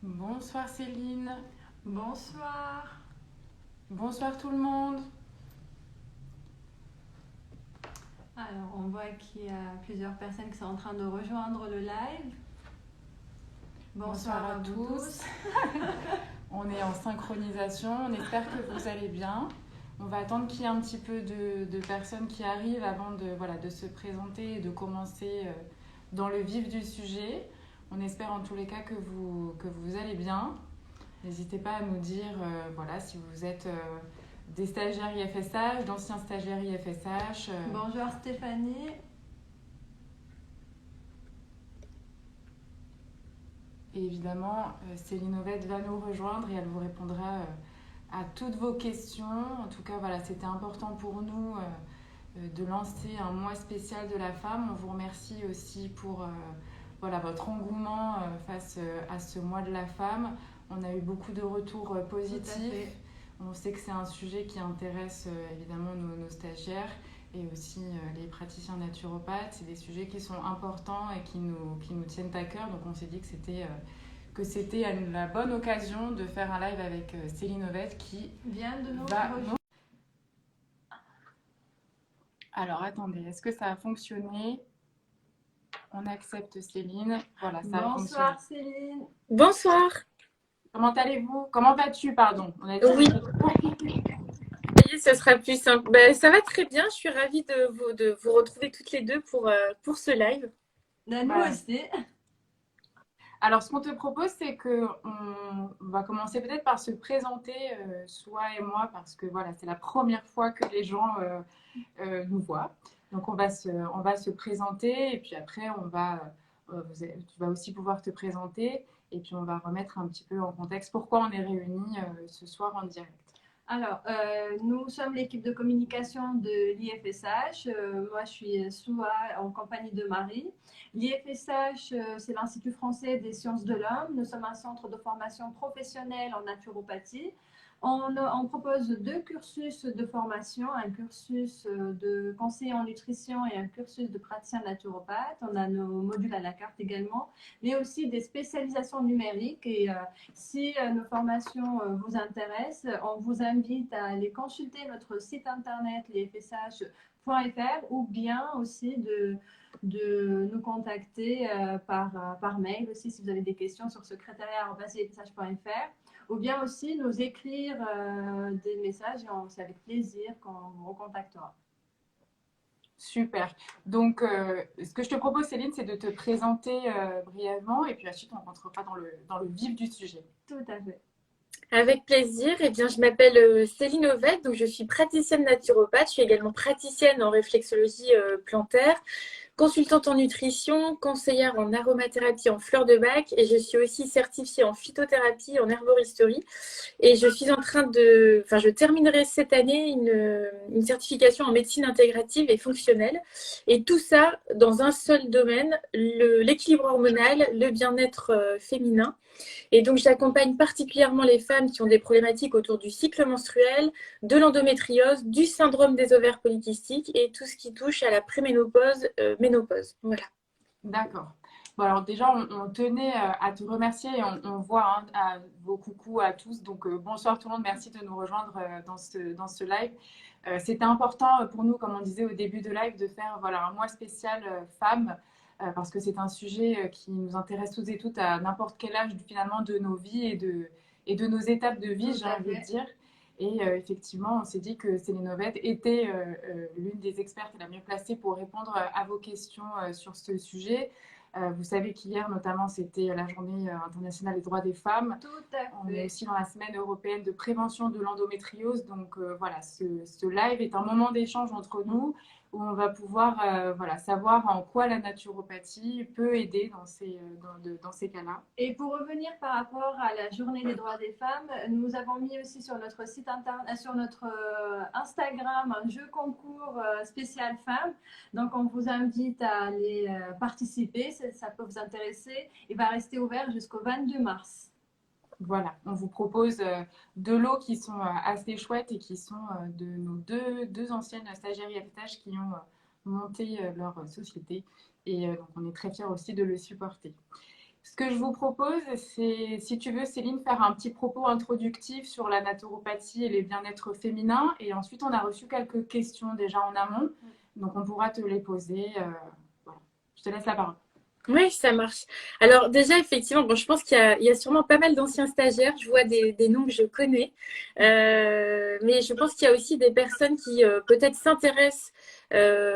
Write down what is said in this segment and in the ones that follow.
Bonsoir Céline. Bonsoir. Bonsoir tout le monde. Alors, on voit qu'il y a plusieurs personnes qui sont en train de rejoindre le live. Bonsoir Bonsoir à à vous tous. tous. On est en synchronisation. On espère que vous allez bien. On va attendre qu'il y ait un petit peu de personnes qui arrivent avant de se présenter et de commencer dans le vif du sujet. On espère en tous les cas que vous allez bien. N'hésitez pas à nous dire si vous êtes des stagiaires IFSH, d'anciens stagiaires IFSH. Bonjour Stéphanie. Et évidemment, Céline Ovette va nous rejoindre et elle vous répondra à toutes vos questions. En tout cas, voilà, c'était important pour nous de lancer un mois spécial de la femme. On vous remercie aussi pour votre engouement face à ce mois de la femme. On a eu beaucoup de retours positifs. On sait que c'est un sujet qui intéresse évidemment nos stagiaires et aussi les praticiens naturopathes. C'est des sujets qui sont importants et qui nous tiennent à cœur. Donc on s'est dit que c'était la bonne occasion de faire un live avec Céline Ovette qui vient de nous va... rejoindre. Alors attendez, est-ce que ça a fonctionné? On accepte Céline. Voilà, ça a fonctionné. Bonsoir Céline. Bonsoir. Comment allez-vous? Comment vas-tu, pardon? On a dit Oui, ce sera plus simple. Ça va très bien. Je suis ravie de vous retrouver toutes les deux pour ce live. Nous Voilà. aussi. Alors, ce qu'on te propose, c'est qu'on va commencer peut-être par se présenter, soi et moi, parce que voilà, c'est la première fois que les gens nous voient. Donc, on va se présenter et puis après, tu vas aussi pouvoir te présenter et puis on va remettre un petit peu en contexte pourquoi on est réunis ce soir en direct. Alors, nous sommes l'équipe de communication de l'IFSH. Moi, je suis Soua en compagnie de Marie. L'IFSH, c'est l'Institut français des sciences de l'homme. Nous sommes un centre de formation professionnelle en naturopathie. On propose deux cursus de formation, un cursus de conseiller en nutrition et un cursus de praticien naturopathe. On a nos modules à la carte également, mais aussi des spécialisations numériques. Et si nos formations vous intéressent, on vous invite à aller consulter notre site internet lesfsh.fr ou bien aussi de nous contacter par mail aussi si vous avez des questions sur secrétariat@lesfsh.fr ou bien aussi nous écrire des messages et c'est avec plaisir qu'on vous recontactera. Super. Donc, ce que je te propose, Céline, c'est de te présenter brièvement et puis ensuite on rentrera dans le vif du sujet. Tout à fait. Avec plaisir. Eh bien, je m'appelle Céline Ovette, donc je suis praticienne naturopathe. Je suis également praticienne en réflexologie plantaire, consultante en nutrition, conseillère en aromathérapie en fleurs de bac et je suis aussi certifiée en phytothérapie, en herboristerie. Et je suis en train je terminerai cette année une certification en médecine intégrative et fonctionnelle. Et tout ça dans un seul domaine, l'équilibre hormonal, le bien-être féminin. Et donc, j'accompagne particulièrement les femmes qui ont des problématiques autour du cycle menstruel, de l'endométriose, du syndrome des ovaires polykystiques et tout ce qui touche à la préménopause, ménopause. Voilà. D'accord. Bon, alors déjà, on tenait à te remercier et on voit vos coucous à tous. Donc, bonsoir tout le monde, merci de nous rejoindre dans ce live. C'était important pour nous, comme on disait au début de live, de faire un mois spécial femmes, parce que c'est un sujet qui nous intéresse toutes et toutes à n'importe quel âge finalement de nos vies et de nos étapes de vie, j'ai envie de dire. Et effectivement, on s'est dit que Céline Ovette était l'une des expertes la mieux placée pour répondre à vos questions sur ce sujet. Vous savez qu'hier, notamment, c'était la journée internationale des droits des femmes. Tout à fait. On est aussi dans la semaine européenne de prévention de l'endométriose. Donc ce live est un moment d'échange entre nous où on va pouvoir savoir en quoi la naturopathie peut aider dans ces cas-là. Et pour revenir par rapport à la journée des droits des femmes, nous avons mis aussi sur notre site internet, sur notre Instagram, un jeu concours spécial femmes. Donc, on vous invite à aller participer, ça peut vous intéresser. Il va rester ouvert jusqu'au 22 mars. Voilà, on vous propose deux lots qui sont assez chouettes et qui sont de nos deux anciennes stagiaires IFTH qui ont monté leur société. Et donc, on est très fiers aussi de le supporter. Ce que je vous propose, c'est, si tu veux, Céline, faire un petit propos introductif sur la naturopathie et les bien-être féminins. Et ensuite, on a reçu quelques questions déjà en amont. Donc, on pourra te les poser. Voilà. Je te laisse la parole. Oui, ça marche. Alors déjà, effectivement, bon, je pense qu'il y a sûrement pas mal d'anciens stagiaires. Je vois des noms que je connais. Mais je pense qu'il y a aussi des personnes qui peut-être s'intéressent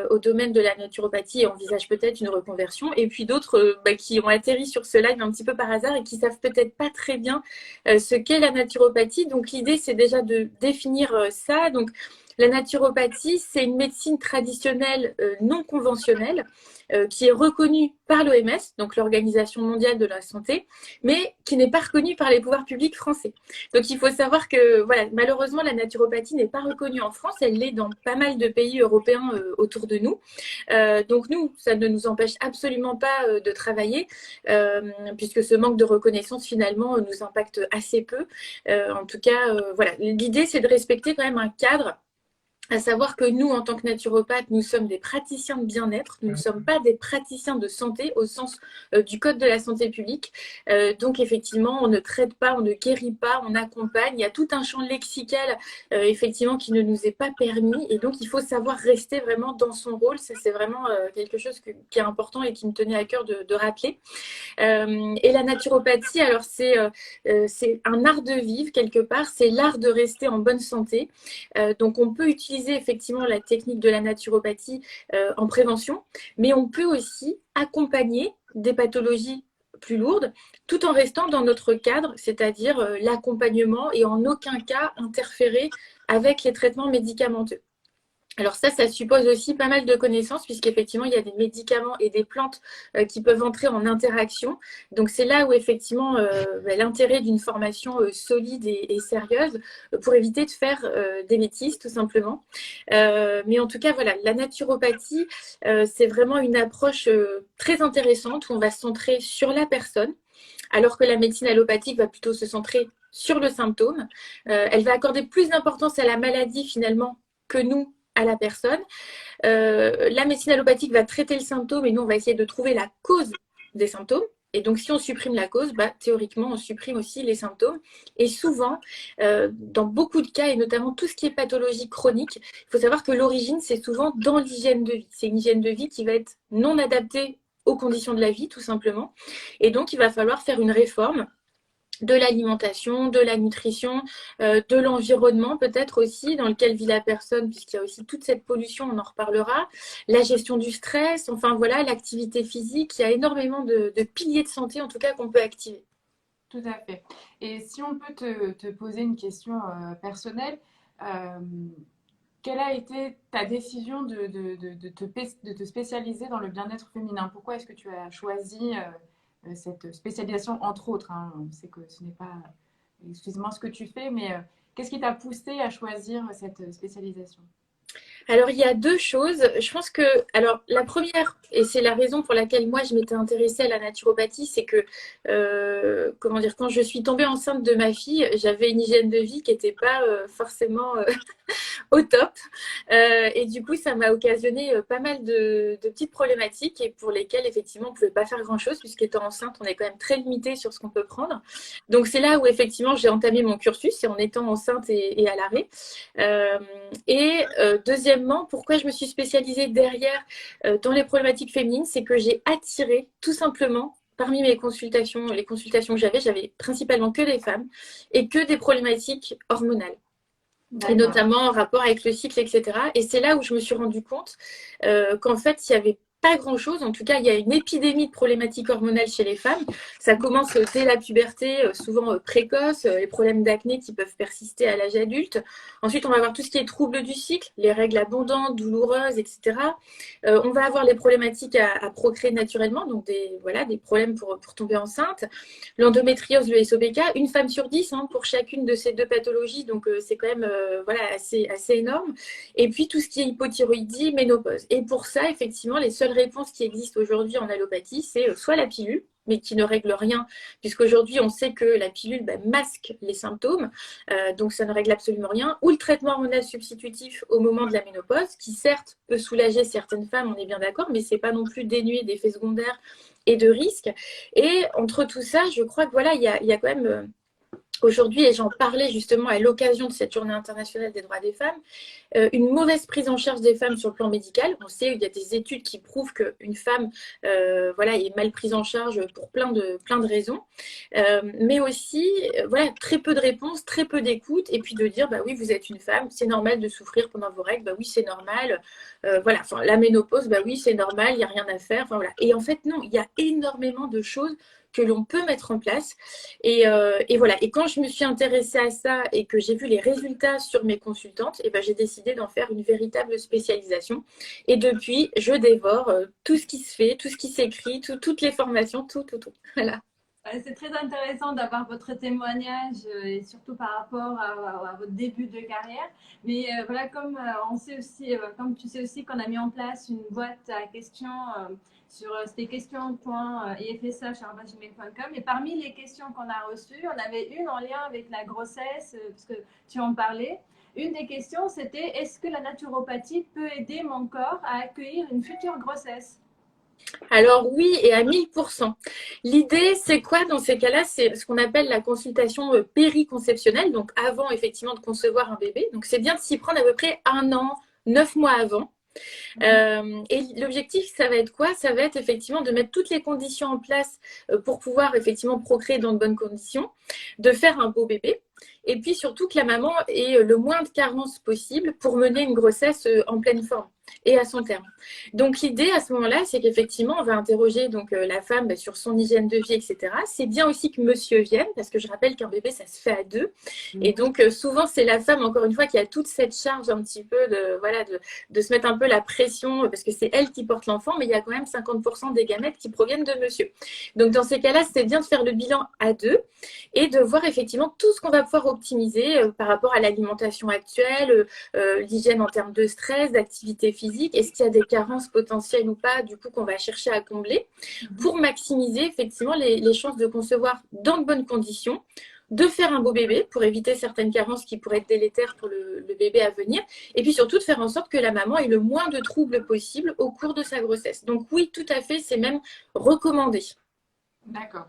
au domaine de la naturopathie et envisagent peut-être une reconversion. Et puis d'autres bah, qui ont atterri sur ce live un petit peu par hasard et qui savent peut-être pas très bien ce qu'est la naturopathie. Donc l'idée, c'est déjà de définir ça. Donc la naturopathie, c'est une médecine traditionnelle non conventionnelle qui est reconnue par l'OMS, donc l'Organisation mondiale de la santé, mais qui n'est pas reconnue par les pouvoirs publics français. Donc il faut savoir que voilà, malheureusement, la naturopathie n'est pas reconnue en France, elle l'est dans pas mal de pays européens autour de nous. Donc nous, ça ne nous empêche absolument pas de travailler, puisque ce manque de reconnaissance finalement nous impacte assez peu. En tout cas, voilà, l'idée c'est de respecter quand même un cadre, à savoir que nous, en tant que naturopathes, nous sommes des praticiens de bien-être, nous ne sommes pas des praticiens de santé au sens du Code de la santé publique. Donc, effectivement, on ne traite pas, on ne guérit pas, on accompagne. Il y a tout un champ lexical, effectivement, qui ne nous est pas permis. Et donc, il faut savoir rester vraiment dans son rôle. Ça, c'est vraiment quelque chose qui est important et qui me tenait à cœur de rappeler. Et la naturopathie, alors, c'est un art de vivre, quelque part. C'est l'art de rester en bonne santé. Donc, on peut utiliser effectivement la technique de la naturopathie en prévention, mais on peut aussi accompagner des pathologies plus lourdes tout en restant dans notre cadre, c'est-à-dire l'accompagnement et en aucun cas interférer avec les traitements médicamenteux. Alors ça suppose aussi pas mal de connaissances puisqu'effectivement, il y a des médicaments et des plantes qui peuvent entrer en interaction. Donc, c'est là où effectivement l'intérêt d'une formation solide et sérieuse pour éviter de faire des bêtises, tout simplement. Mais en tout cas, voilà, la naturopathie, c'est vraiment une approche très intéressante où on va se centrer sur la personne, alors que la médecine allopathique va plutôt se centrer sur le symptôme. Elle va accorder plus d'importance à la maladie finalement que nous, à la personne. La médecine allopathique va traiter le symptôme et nous, on va essayer de trouver la cause des symptômes. Et donc, si on supprime la cause, bah, théoriquement, on supprime aussi les symptômes. Et souvent, dans beaucoup de cas, et notamment tout ce qui est pathologie chronique, il faut savoir que l'origine, c'est souvent dans l'hygiène de vie. C'est une hygiène de vie qui va être non adaptée aux conditions de la vie, tout simplement. Et donc, il va falloir faire une réforme de l'alimentation, de la nutrition, de l'environnement peut-être aussi dans lequel vit la personne, puisqu'il y a aussi toute cette pollution, on en reparlera, la gestion du stress, enfin voilà, l'activité physique, il y a énormément de piliers de santé en tout cas qu'on peut activer. Tout à fait. Et si on peut te poser une question personnelle, euh, quelle a été ta décision de te spécialiser dans le bien-être féminin? Pourquoi est-ce que tu as choisi cette spécialisation, entre autres, hein? On sait que ce n'est pas exclusivement ce que tu fais, mais qu'est-ce qui t'a poussé à choisir cette spécialisation? Alors, il y a deux choses. Je pense que, alors, la première, et c'est la raison pour laquelle moi je m'étais intéressée à la naturopathie, c'est que, comment dire, quand je suis tombée enceinte de ma fille, j'avais une hygiène de vie qui n'était pas forcément au top. Et du coup, ça m'a occasionné pas mal de petites problématiques et pour lesquelles, effectivement, on ne pouvait pas faire grand-chose puisqu'étant enceinte, on est quand même très limité sur ce qu'on peut prendre. Donc, c'est là où, effectivement, j'ai entamé mon cursus, c'est en étant enceinte et à l'arrêt. Deuxièmement, pourquoi je me suis spécialisée derrière dans les problématiques féminines, c'est que j'ai attiré tout simplement parmi mes consultations, les consultations que j'avais principalement que des femmes et que des problématiques hormonales. Et notamment en rapport avec le cycle, etc. Et c'est là où je me suis rendu compte qu'en fait, il y avait pas grand-chose. En tout cas, il y a une épidémie de problématiques hormonales chez les femmes. Ça commence dès la puberté, souvent précoce, les problèmes d'acné qui peuvent persister à l'âge adulte. Ensuite, on va avoir tout ce qui est troubles du cycle, les règles abondantes, douloureuses, etc. On va avoir les problématiques à procréer naturellement, donc des problèmes pour tomber enceinte. L'endométriose, le SOPK, une femme sur 10 hein, pour chacune de ces deux pathologies. Donc, c'est quand même assez énorme. Et puis, tout ce qui est hypothyroïdie, ménopause. Et pour ça, effectivement, les seules réponses qui existent aujourd'hui en allopathie, c'est soit la pilule, mais qui ne règle rien, puisqu'aujourd'hui, on sait que la pilule masque les symptômes, donc ça ne règle absolument rien, ou le traitement hormonal substitutif au moment de la ménopause, qui certes peut soulager certaines femmes, on est bien d'accord, mais ce n'est pas non plus dénué d'effets secondaires et de risques. Et entre tout ça, je crois que voilà, il y a quand même aujourd'hui, et j'en parlais justement à l'occasion de cette journée internationale des droits des femmes, une mauvaise prise en charge des femmes sur le plan médical. On sait, il y a des études qui prouvent qu'une femme voilà, est mal prise en charge pour plein de raisons. Mais aussi, voilà, très peu de réponses, très peu d'écoute, et puis de dire, bah oui, vous êtes une femme, c'est normal de souffrir pendant vos règles, bah oui, c'est normal. Voilà, enfin, la ménopause, bah oui, c'est normal, il n'y a rien à faire. Enfin, voilà. Et en fait, non, il y a énormément de choses que l'on peut mettre en place. Et voilà. Et quand je me suis intéressée à ça et que j'ai vu les résultats sur mes consultantes, et ben, j'ai décidé d'en faire une véritable spécialisation. Et depuis, je dévore tout ce qui se fait, tout ce qui s'écrit, toutes les formations, tout. Voilà. C'est très intéressant d'avoir votre témoignage et surtout par rapport à votre début de carrière. Mais voilà, comme on sait aussi, comme tu sais aussi qu'on a mis en place une boîte à questions sur c'était questions.ifsh@gmail.com. Et parmi les questions qu'on a reçues, on avait une en lien avec la grossesse, parce que tu en parlais. Une des questions, c'était est-ce que la naturopathie peut aider mon corps à accueillir une future grossesse? Alors oui, et à 1000%. L'idée, c'est quoi dans ces cas-là? C'est ce qu'on appelle la consultation périconceptionnelle, donc avant effectivement de concevoir un bébé. Donc c'est bien de s'y prendre à peu près 1 an, 9 mois avant. Et l'objectif, ça va être quoi? Ça va être effectivement de mettre toutes les conditions en place pour pouvoir effectivement procréer dans de bonnes conditions, de faire un beau bébé, et puis surtout que la maman ait le moins de carences possible pour mener une grossesse en pleine forme et à son terme. Donc l'idée à ce moment-là, c'est qu'effectivement, on va interroger donc la femme sur son hygiène de vie, etc. C'est bien aussi que monsieur vienne, parce que je rappelle qu'un bébé, ça se fait à deux. Et donc souvent, c'est la femme, encore une fois, qui a toute cette charge un petit peu de se mettre un peu la pression, parce que c'est elle qui porte l'enfant, mais il y a quand même 50% des gamètes qui proviennent de monsieur. Donc dans ces cas-là, c'est bien de faire le bilan à deux et de voir effectivement tout ce qu'on va pouvoir optimiser par rapport à l'alimentation actuelle, l'hygiène en termes de stress, d'activité physique, est-ce qu'il y a des carences potentielles ou pas, du coup, qu'on va chercher à combler pour maximiser effectivement les chances de concevoir dans de bonnes conditions, de faire un beau bébé pour éviter certaines carences qui pourraient être délétères pour le bébé à venir, et puis surtout de faire en sorte que la maman ait le moins de troubles possible au cours de sa grossesse. Donc oui, tout à fait, c'est même recommandé. D'accord.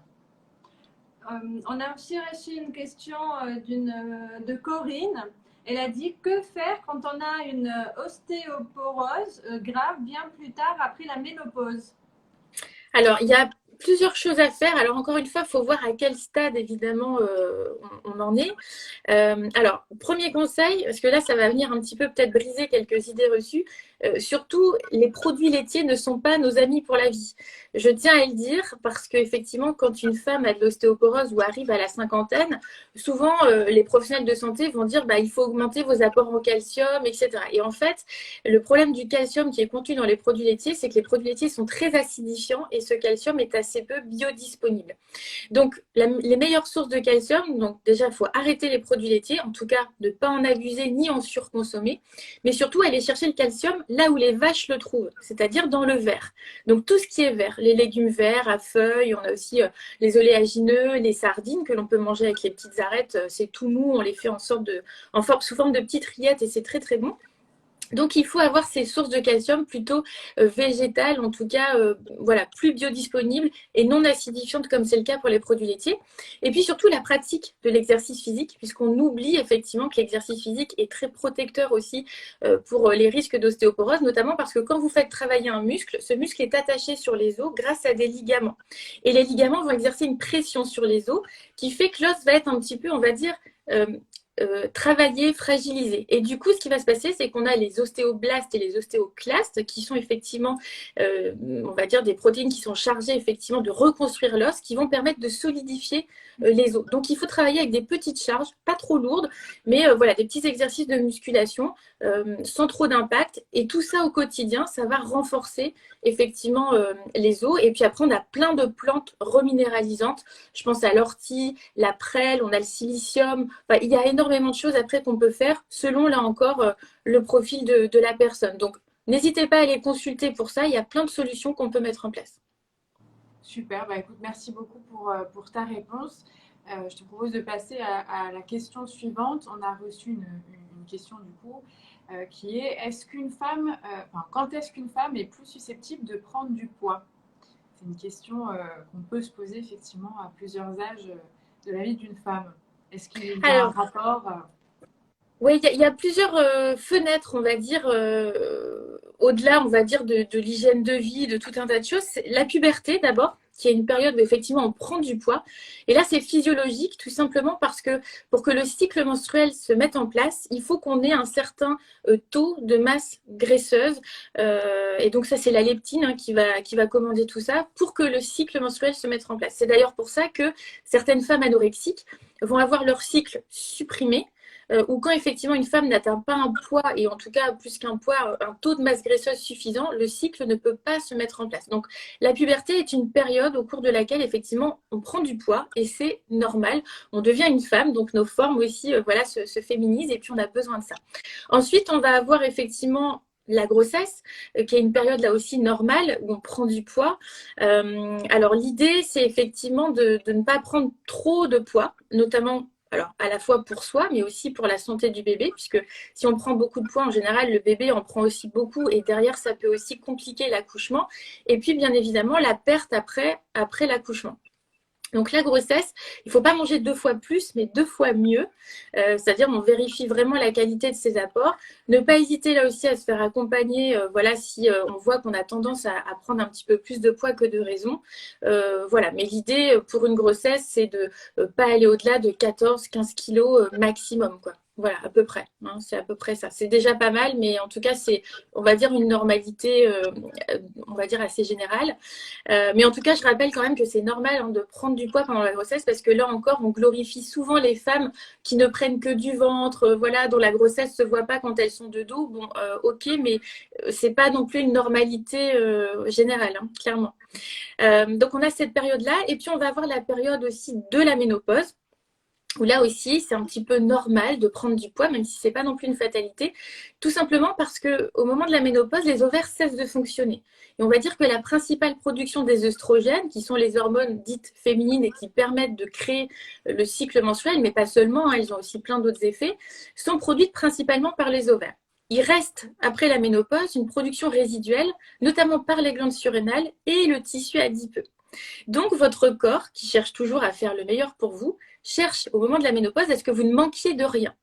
On a aussi reçu une question de Corinne. Elle a dit que faire quand on a une ostéoporose grave bien plus tard après la ménopause? Alors, il y a plusieurs choses à faire. Alors, encore une fois, il faut voir à quel stade, évidemment, on en est. Alors, premier conseil, parce que là, ça va venir un petit peu peut-être briser quelques idées reçues. Surtout, les produits laitiers ne sont pas nos amis pour la vie. Je tiens à le dire parce qu'effectivement, quand une femme a de l'ostéoporose ou arrive à la cinquantaine, souvent, les professionnels de santé vont dire bah, il faut augmenter vos apports en calcium, etc. Et en fait, le problème du calcium qui est contenu dans les produits laitiers, c'est que les produits laitiers sont très acidifiants et ce calcium est assez peu biodisponible. Donc, les meilleures sources de calcium, donc déjà, il faut arrêter les produits laitiers, en tout cas, ne pas en abuser ni en surconsommer, mais surtout aller chercher le calcium là où les vaches le trouvent, c'est-à-dire dans le verre. Donc, tout ce qui est vert, les légumes verts à feuilles, on a aussi les oléagineux, les sardines que l'on peut manger avec les petites arêtes, c'est tout mou, on les fait sous forme de petites rillettes et c'est très très bon. Donc, il faut avoir ces sources de calcium plutôt végétales, en tout cas, voilà, plus biodisponibles et non acidifiantes comme c'est le cas pour les produits laitiers. Et puis surtout la pratique de l'exercice physique, puisqu'on oublie effectivement que l'exercice physique est très protecteur aussi pour les risques d'ostéoporose, notamment parce que quand vous faites travailler un muscle, ce muscle est attaché sur les os grâce à des ligaments. Et les ligaments vont exercer une pression sur les os qui fait que l'os va être un petit peu, on va dire, travailler, fragiliser. Et du coup, ce qui va se passer, c'est qu'on a les ostéoblastes et les ostéoclastes qui sont effectivement, on va dire, des protéines qui sont chargées effectivement de reconstruire l'os, qui vont permettre de solidifier les os. Donc, il faut travailler avec des petites charges, pas trop lourdes, mais voilà, des petits exercices de musculation sans trop d'impact. Et tout ça au quotidien, ça va renforcer effectivement les os. Et puis après, on a plein de plantes reminéralisantes. Je pense à l'ortie, la prêle, on a le silicium. Enfin, il y a énormément de choses après qu'on peut faire selon, là encore, le profil de la personne. Donc, n'hésitez pas à les consulter pour ça. Il y a plein de solutions qu'on peut mettre en place. Super, bah écoute, merci beaucoup pour ta réponse. Je te propose de passer à la question suivante. On a reçu une question du coup qui est quand est-ce qu'une femme est plus susceptible de prendre du poids? c'est une question qu'on peut se poser effectivement à plusieurs âges de la vie d'une femme. Est-ce qu'il y a un Alors, rapport oui, il y a plusieurs fenêtres, on va dire, au-delà, on va dire, de l'hygiène de vie, de tout un tas de choses. C'est la puberté, d'abord, qui est une période où, effectivement, on prend du poids. Et là, c'est physiologique, tout simplement parce que pour que le cycle menstruel se mette en place, il faut qu'on ait un certain taux de masse graisseuse. Et donc, ça, c'est la leptine hein, qui va commander tout ça pour que le cycle menstruel se mette en place. C'est d'ailleurs pour ça que certaines femmes anorexiques vont avoir leur cycle supprimé ou quand effectivement une femme n'atteint pas un poids, et en tout cas plus qu'un poids, un taux de masse graisseuse suffisant, le cycle ne peut pas se mettre en place. Donc la puberté est une période au cours de laquelle effectivement on prend du poids et c'est normal. On devient une femme, donc nos formes aussi voilà, se féminisent et puis on a besoin de ça. Ensuite, on va avoir effectivement la grossesse, qui est une période là aussi normale où on prend du poids. Alors l'idée, c'est effectivement de ne pas prendre trop de poids, notamment alors à la fois pour soi, mais aussi pour la santé du bébé, puisque si on prend beaucoup de poids, en général, le bébé en prend aussi beaucoup et derrière, ça peut aussi compliquer l'accouchement. Et puis, bien évidemment, la perte après l'accouchement. Donc la grossesse, il ne faut pas manger 2 fois plus, mais 2 fois mieux. C'est-à-dire, on vérifie vraiment la qualité de ses apports. Ne pas hésiter là aussi à se faire accompagner. Voilà, si on voit qu'on a tendance à prendre un petit peu plus de poids que de raison. Voilà, mais l'idée pour une grossesse, c'est de pas aller au-delà de 14-15 kilos maximum, quoi. Voilà, à peu près. Hein, c'est à peu près ça. C'est déjà pas mal, mais en tout cas, c'est, on va dire, une normalité, on va dire, assez générale. Mais en tout cas, je rappelle quand même que c'est normal hein, de prendre du poids pendant la grossesse parce que là encore, on glorifie souvent les femmes qui ne prennent que du ventre, voilà, dont la grossesse se voit pas quand elles sont de dos. Bon, ok, mais c'est pas non plus une normalité générale, hein, clairement. Donc on a cette période-là et puis on va avoir la période aussi de la ménopause où là aussi, c'est un petit peu normal de prendre du poids, même si ce n'est pas non plus une fatalité, tout simplement parce qu'au moment de la ménopause, les ovaires cessent de fonctionner. Et on va dire que la principale production des œstrogènes, qui sont les hormones dites féminines et qui permettent de créer le cycle menstruel, mais pas seulement, hein, elles ont aussi plein d'autres effets, sont produites principalement par les ovaires. Il reste, après la ménopause, une production résiduelle, notamment par les glandes surrénales et le tissu adipeux. Donc, votre corps, qui cherche toujours à faire le meilleur pour vous, cherche au moment de la ménopause à ce que vous ne manquiez de rien.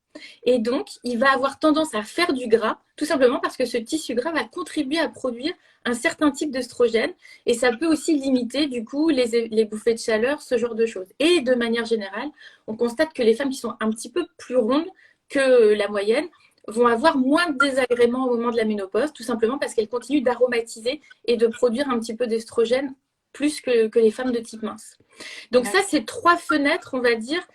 Et donc, il va avoir tendance à faire du gras, tout simplement parce que ce tissu gras va contribuer à produire un certain type d'œstrogène et ça peut aussi limiter du coup les bouffées de chaleur, ce genre de choses. Et de manière générale, on constate que les femmes qui sont un petit peu plus rondes que la moyenne vont avoir moins de désagréments au moment de la ménopause, tout simplement parce qu'elles continuent d'aromatiser et de produire un petit peu d'œstrogène plus que les femmes de type mince. Donc ça, c'est 3 fenêtres, on va dire,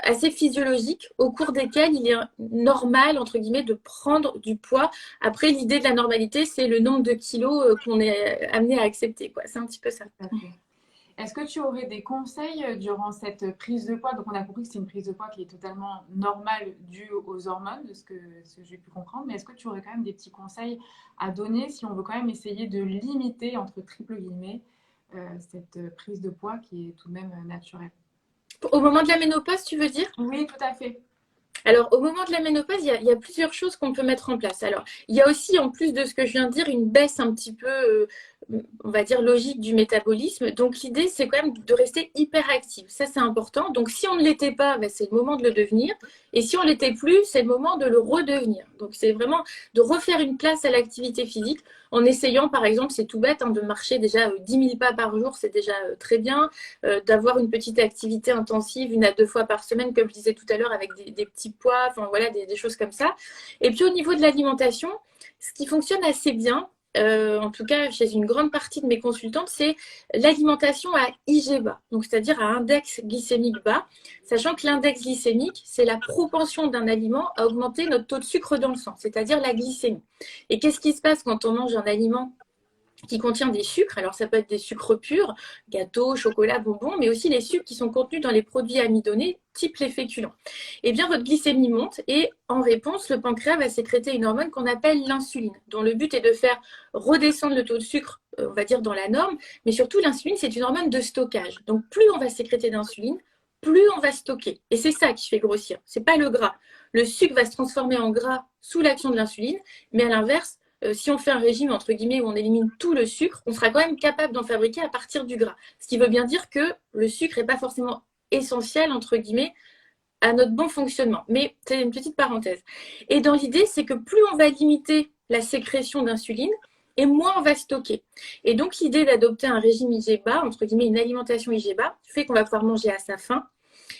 assez physiologiques au cours desquelles il est normal, entre guillemets, de prendre du poids. Après, l'idée de la normalité, c'est le nombre de kilos qu'on est amené à accepter, quoi. C'est un petit peu ça. Est-ce que tu aurais des conseils durant cette prise de poids? Donc, on a compris que c'est une prise de poids qui est totalement normale due aux hormones, de ce que j'ai pu comprendre. Mais est-ce que tu aurais quand même des petits conseils à donner si on veut quand même essayer de limiter, entre triple guillemets, cette prise de poids qui est tout de même naturelle? Au moment de la ménopause, tu veux dire? Oui, tout à fait. Alors, au moment de la ménopause, il y a plusieurs choses qu'on peut mettre en place. Alors, il y a aussi, en plus de ce que je viens de dire, une baisse un petit peu, on va dire, logique du métabolisme. Donc, l'idée, c'est quand même de rester hyper active. Ça, c'est important. Donc, si on ne l'était pas, ben, c'est le moment de le devenir. Et si on ne l'était plus, c'est le moment de le redevenir. Donc, c'est vraiment de refaire une place à l'activité physique en essayant, par exemple, c'est tout bête, hein, de marcher déjà 10 000 pas par jour, c'est déjà très bien. D'avoir une petite activité intensive 1 à 2 fois par semaine, comme je disais tout à l'heure, avec des petits poids, enfin voilà, des choses comme ça. Et puis au niveau de l'alimentation, ce qui fonctionne assez bien, en tout cas chez une grande partie de mes consultantes, c'est l'alimentation à IG bas, donc c'est-à-dire à index glycémique bas, sachant que l'index glycémique, c'est la propension d'un aliment à augmenter notre taux de sucre dans le sang, c'est-à-dire la glycémie. Et qu'est-ce qui se passe quand on mange un aliment qui contient des sucres? Alors ça peut être des sucres purs, gâteaux, chocolat, bonbons, mais aussi les sucres qui sont contenus dans les produits amidonnés, type les féculents. Eh bien, votre glycémie monte et en réponse, le pancréas va sécréter une hormone qu'on appelle l'insuline, dont le but est de faire redescendre le taux de sucre, on va dire, dans la norme, mais surtout l'insuline, c'est une hormone de stockage. Donc plus on va sécréter d'insuline, plus on va stocker. Et c'est ça qui fait grossir, c'est pas le gras. Le sucre va se transformer en gras sous l'action de l'insuline, mais à l'inverse, si on fait un régime, entre guillemets, où on élimine tout le sucre, on sera quand même capable d'en fabriquer à partir du gras. Ce qui veut bien dire que le sucre n'est pas forcément essentiel, entre guillemets, à notre bon fonctionnement. Mais c'est une petite parenthèse. Et dans l'idée, c'est que plus on va limiter la sécrétion d'insuline, et moins on va stocker. Et donc, l'idée d'adopter un régime IGBA, entre guillemets, une alimentation IGBA, fait qu'on va pouvoir manger à sa faim,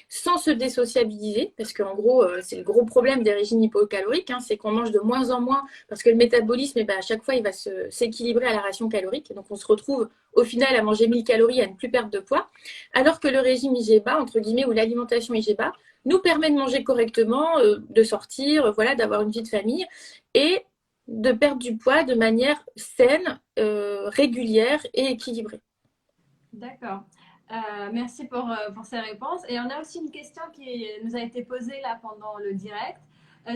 sans se désociabiliser, parce qu'en gros, c'est le gros problème des régimes hypocaloriques, hein, c'est qu'on mange de moins en moins, parce que le métabolisme, à chaque fois, il va s'équilibrer à la ration calorique. Donc, on se retrouve au final à manger 1000 calories, à ne plus perdre de poids, alors que le régime IGBA, entre guillemets, ou l'alimentation IGBA, nous permet de manger correctement, de sortir, voilà, d'avoir une vie de famille, et de perdre du poids de manière saine, régulière et équilibrée. D'accord. Merci pour ces réponses. Et on a aussi une question qui nous a été posée là pendant le direct.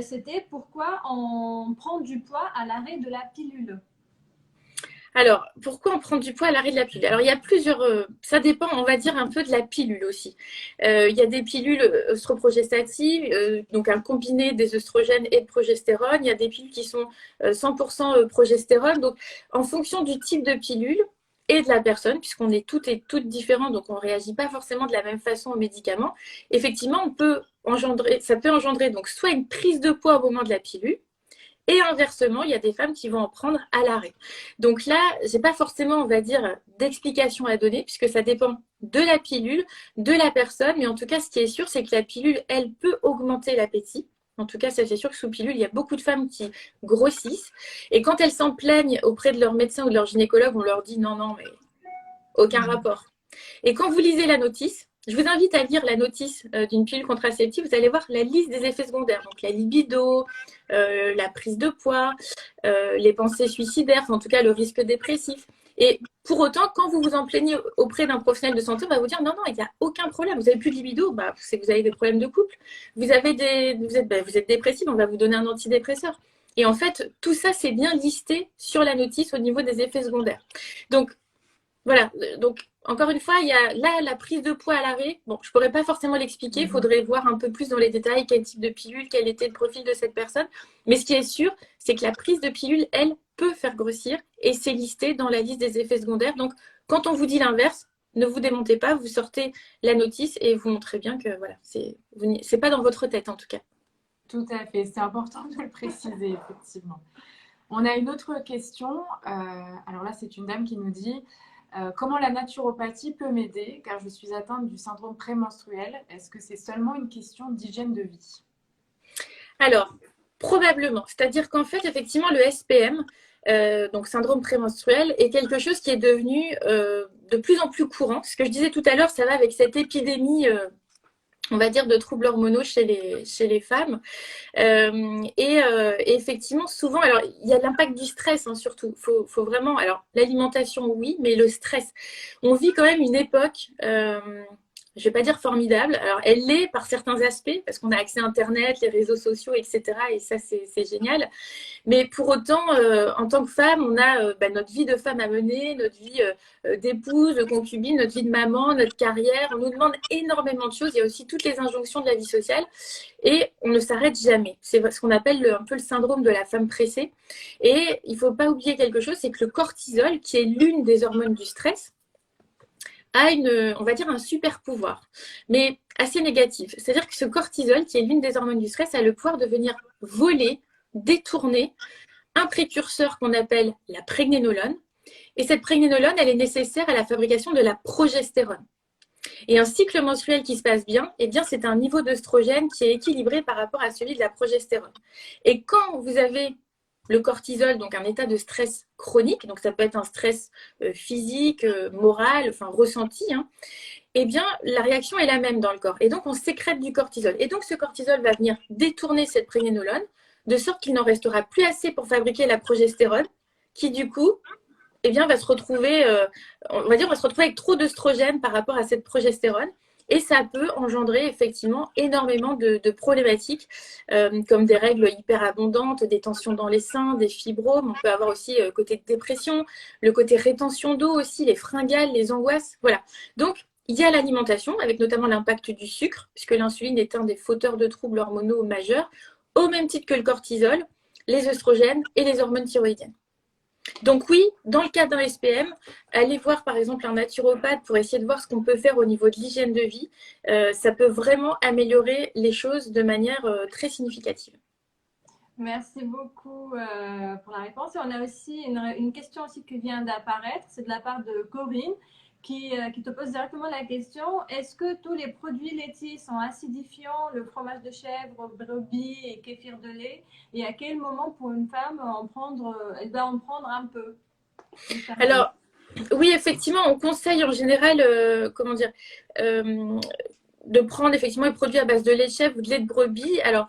C'était pourquoi on prend du poids à l'arrêt de la pilule? Alors, pourquoi on prend du poids à l'arrêt de la pilule? Alors, il y a plusieurs... ça dépend, on va dire, un peu de la pilule aussi. Il y a des pilules œstroprogestatives, donc un combiné des œstrogènes et de progestérone. Il y a des pilules qui sont 100% progestérone. Donc, en fonction du type de pilule et de la personne, puisqu'on est toutes et toutes différents, donc on ne réagit pas forcément de la même façon aux médicaments, effectivement, ça peut engendrer donc soit une prise de poids au moment de la pilule, et inversement, il y a des femmes qui vont en prendre à l'arrêt. Donc là, je n'ai pas forcément, on va dire, d'explication à donner, puisque ça dépend de la pilule, de la personne. Mais en tout cas, ce qui est sûr, c'est que la pilule, elle peut augmenter l'appétit. En tout cas, ça c'est sûr que sous pilule, il y a beaucoup de femmes qui grossissent. Et quand elles s'en plaignent auprès de leur médecin ou de leur gynécologue, on leur dit non, non, mais aucun rapport. Et quand vous lisez la notice, je vous invite à lire la notice d'une pilule contraceptive. Vous allez voir la liste des effets secondaires. Donc la libido, la prise de poids, les pensées suicidaires, en tout cas le risque dépressif. Et pour autant, quand vous vous en plaignez auprès d'un professionnel de santé, on va vous dire non, non, il n'y a aucun problème. Vous n'avez plus de libido, c'est que vous avez des problèmes de couple. Vous êtes dépressif, on va vous donner un antidépresseur. Et en fait, tout ça, c'est bien listé sur la notice au niveau des effets secondaires. Donc, voilà. Donc, encore une fois, il y a là la prise de poids à l'arrêt. Bon, je ne pourrais pas forcément l'expliquer. Il faudrait voir un peu plus dans les détails quel type de pilule, quel était le profil de cette personne. Mais ce qui est sûr, c'est que la prise de pilule, elle, peut faire grossir et c'est listé dans la liste des effets secondaires. Donc, quand on vous dit l'inverse, ne vous démontez pas, vous sortez la notice et vous montrez bien que voilà, c'est pas dans votre tête en tout cas. Tout à fait, c'est important de le préciser, effectivement. On a une autre question. Alors là, c'est une dame qui nous dit comment la naturopathie peut m'aider car je suis atteinte du syndrome prémenstruel. Est-ce que c'est seulement une question d'hygiène de vie? Alors, probablement. C'est-à-dire qu'en fait, effectivement, le SPM, donc syndrome prémenstruel, est quelque chose qui est devenu de plus en plus courant. Ce que je disais tout à l'heure, ça va avec cette épidémie, on va dire, de troubles hormonaux chez les femmes. Et effectivement, souvent, alors il y a l'impact du stress, hein, surtout. Faut vraiment, alors l'alimentation, oui, mais le stress. On vit quand même une époque, je ne vais pas dire formidable. Alors, elle l'est par certains aspects, parce qu'on a accès à Internet, les réseaux sociaux, etc. Et ça, c'est génial. Mais pour autant, en tant que femme, on a notre vie de femme à mener, notre vie d'épouse, de concubine, notre vie de maman, notre carrière. On nous demande énormément de choses. Il y a aussi toutes les injonctions de la vie sociale. Et on ne s'arrête jamais. C'est ce qu'on appelle un peu le syndrome de la femme pressée. Et il ne faut pas oublier quelque chose, c'est que le cortisol, qui est l'une des hormones du stress, a on va dire, un super pouvoir, mais assez négatif. C'est-à-dire que ce cortisol, qui est l'une des hormones du stress, a le pouvoir de venir voler, détourner un précurseur qu'on appelle la prégnénolone. Et cette prégnénolone, elle est nécessaire à la fabrication de la progestérone. Et un cycle menstruel qui se passe bien, eh bien, c'est un niveau d'œstrogène qui est équilibré par rapport à celui de la progestérone. Et quand vous avez le cortisol, donc un état de stress chronique, donc ça peut être un stress physique, moral, enfin ressenti, hein, eh bien la réaction est la même dans le corps. Et donc on sécrète du cortisol. Et donc ce cortisol va venir détourner cette prégnénolone, de sorte qu'il n'en restera plus assez pour fabriquer la progestérone, qui du coup, eh bien, va se retrouver, on va se retrouver avec trop d'œstrogène par rapport à cette progestérone. Et ça peut engendrer effectivement énormément de problématiques comme des règles hyper abondantes, des tensions dans les seins, des fibromes. On peut avoir aussi côté dépression, le côté rétention d'eau aussi, les fringales, les angoisses. Voilà. Donc, il y a l'alimentation avec notamment l'impact du sucre, puisque l'insuline est un des fauteurs de troubles hormonaux majeurs, au même titre que le cortisol. les œstrogènes et les hormones thyroïdiennes. Donc oui, dans le cas d'un SPM, aller voir par exemple un naturopathe pour essayer de voir ce qu'on peut faire au niveau de l'hygiène de vie, ça peut vraiment améliorer les choses de manière très significative. Merci beaucoup pour la réponse. Et on a aussi une question aussi qui vient d'apparaître, c'est de la part de Corinne qui te pose directement la question, est-ce que tous les produits laitiers sont acidifiants, le fromage de chèvre, brebis et kéfir de lait, et à quel moment pour une femme elle doit en prendre un peu? Alors, oui, effectivement, on conseille en général, de prendre effectivement les produits à base de lait de chèvre ou de lait de brebis. Alors,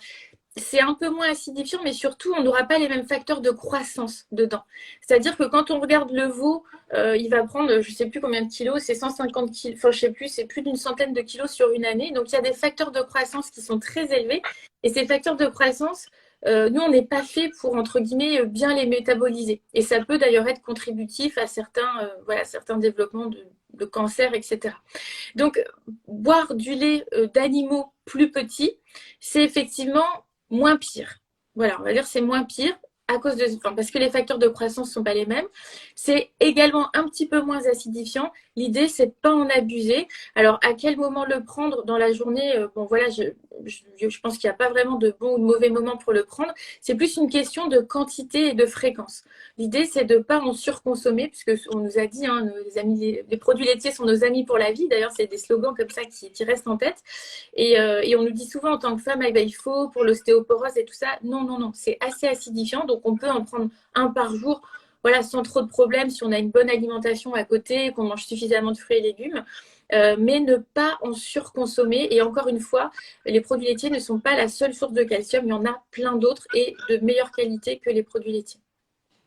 c'est un peu moins acidifiant, mais surtout, on n'aura pas les mêmes facteurs de croissance dedans. C'est-à-dire que quand on regarde le veau, il va prendre, je ne sais plus combien de kilos, c'est 150 kilos, enfin, je ne sais plus, c'est plus d'une centaine de kilos sur une année. Donc, il y a des facteurs de croissance qui sont très élevés. Et ces facteurs de croissance, nous, on n'est pas fait pour, entre guillemets, bien les métaboliser. Et ça peut d'ailleurs être contributif à certains développements de cancer, etc. Donc, boire du lait d'animaux plus petits, c'est effectivement moins pire. Voilà, on va dire c'est moins pire parce que les facteurs de croissance ne sont pas les mêmes. C'est également un petit peu moins acidifiant. L'idée, c'est de ne pas en abuser. Alors, à quel moment le prendre dans la journée? Bon, voilà, je pense qu'il n'y a pas vraiment de bon ou de mauvais moment pour le prendre. C'est plus une question de quantité et de fréquence. L'idée, c'est de ne pas en surconsommer, puisque on nous a dit, hein, les produits laitiers sont nos amis pour la vie. D'ailleurs, c'est des slogans comme ça qui restent en tête. Et on nous dit souvent en tant que femme, eh ben, il faut pour l'ostéoporose et tout ça. Non, non, non, c'est assez acidifiant. Donc, on peut en prendre un par jour, voilà, sans trop de problèmes, si on a une bonne alimentation à côté, qu'on mange suffisamment de fruits et légumes. Mais ne pas en surconsommer. Et encore une fois, les produits laitiers ne sont pas la seule source de calcium. Il y en a plein d'autres et de meilleure qualité que les produits laitiers.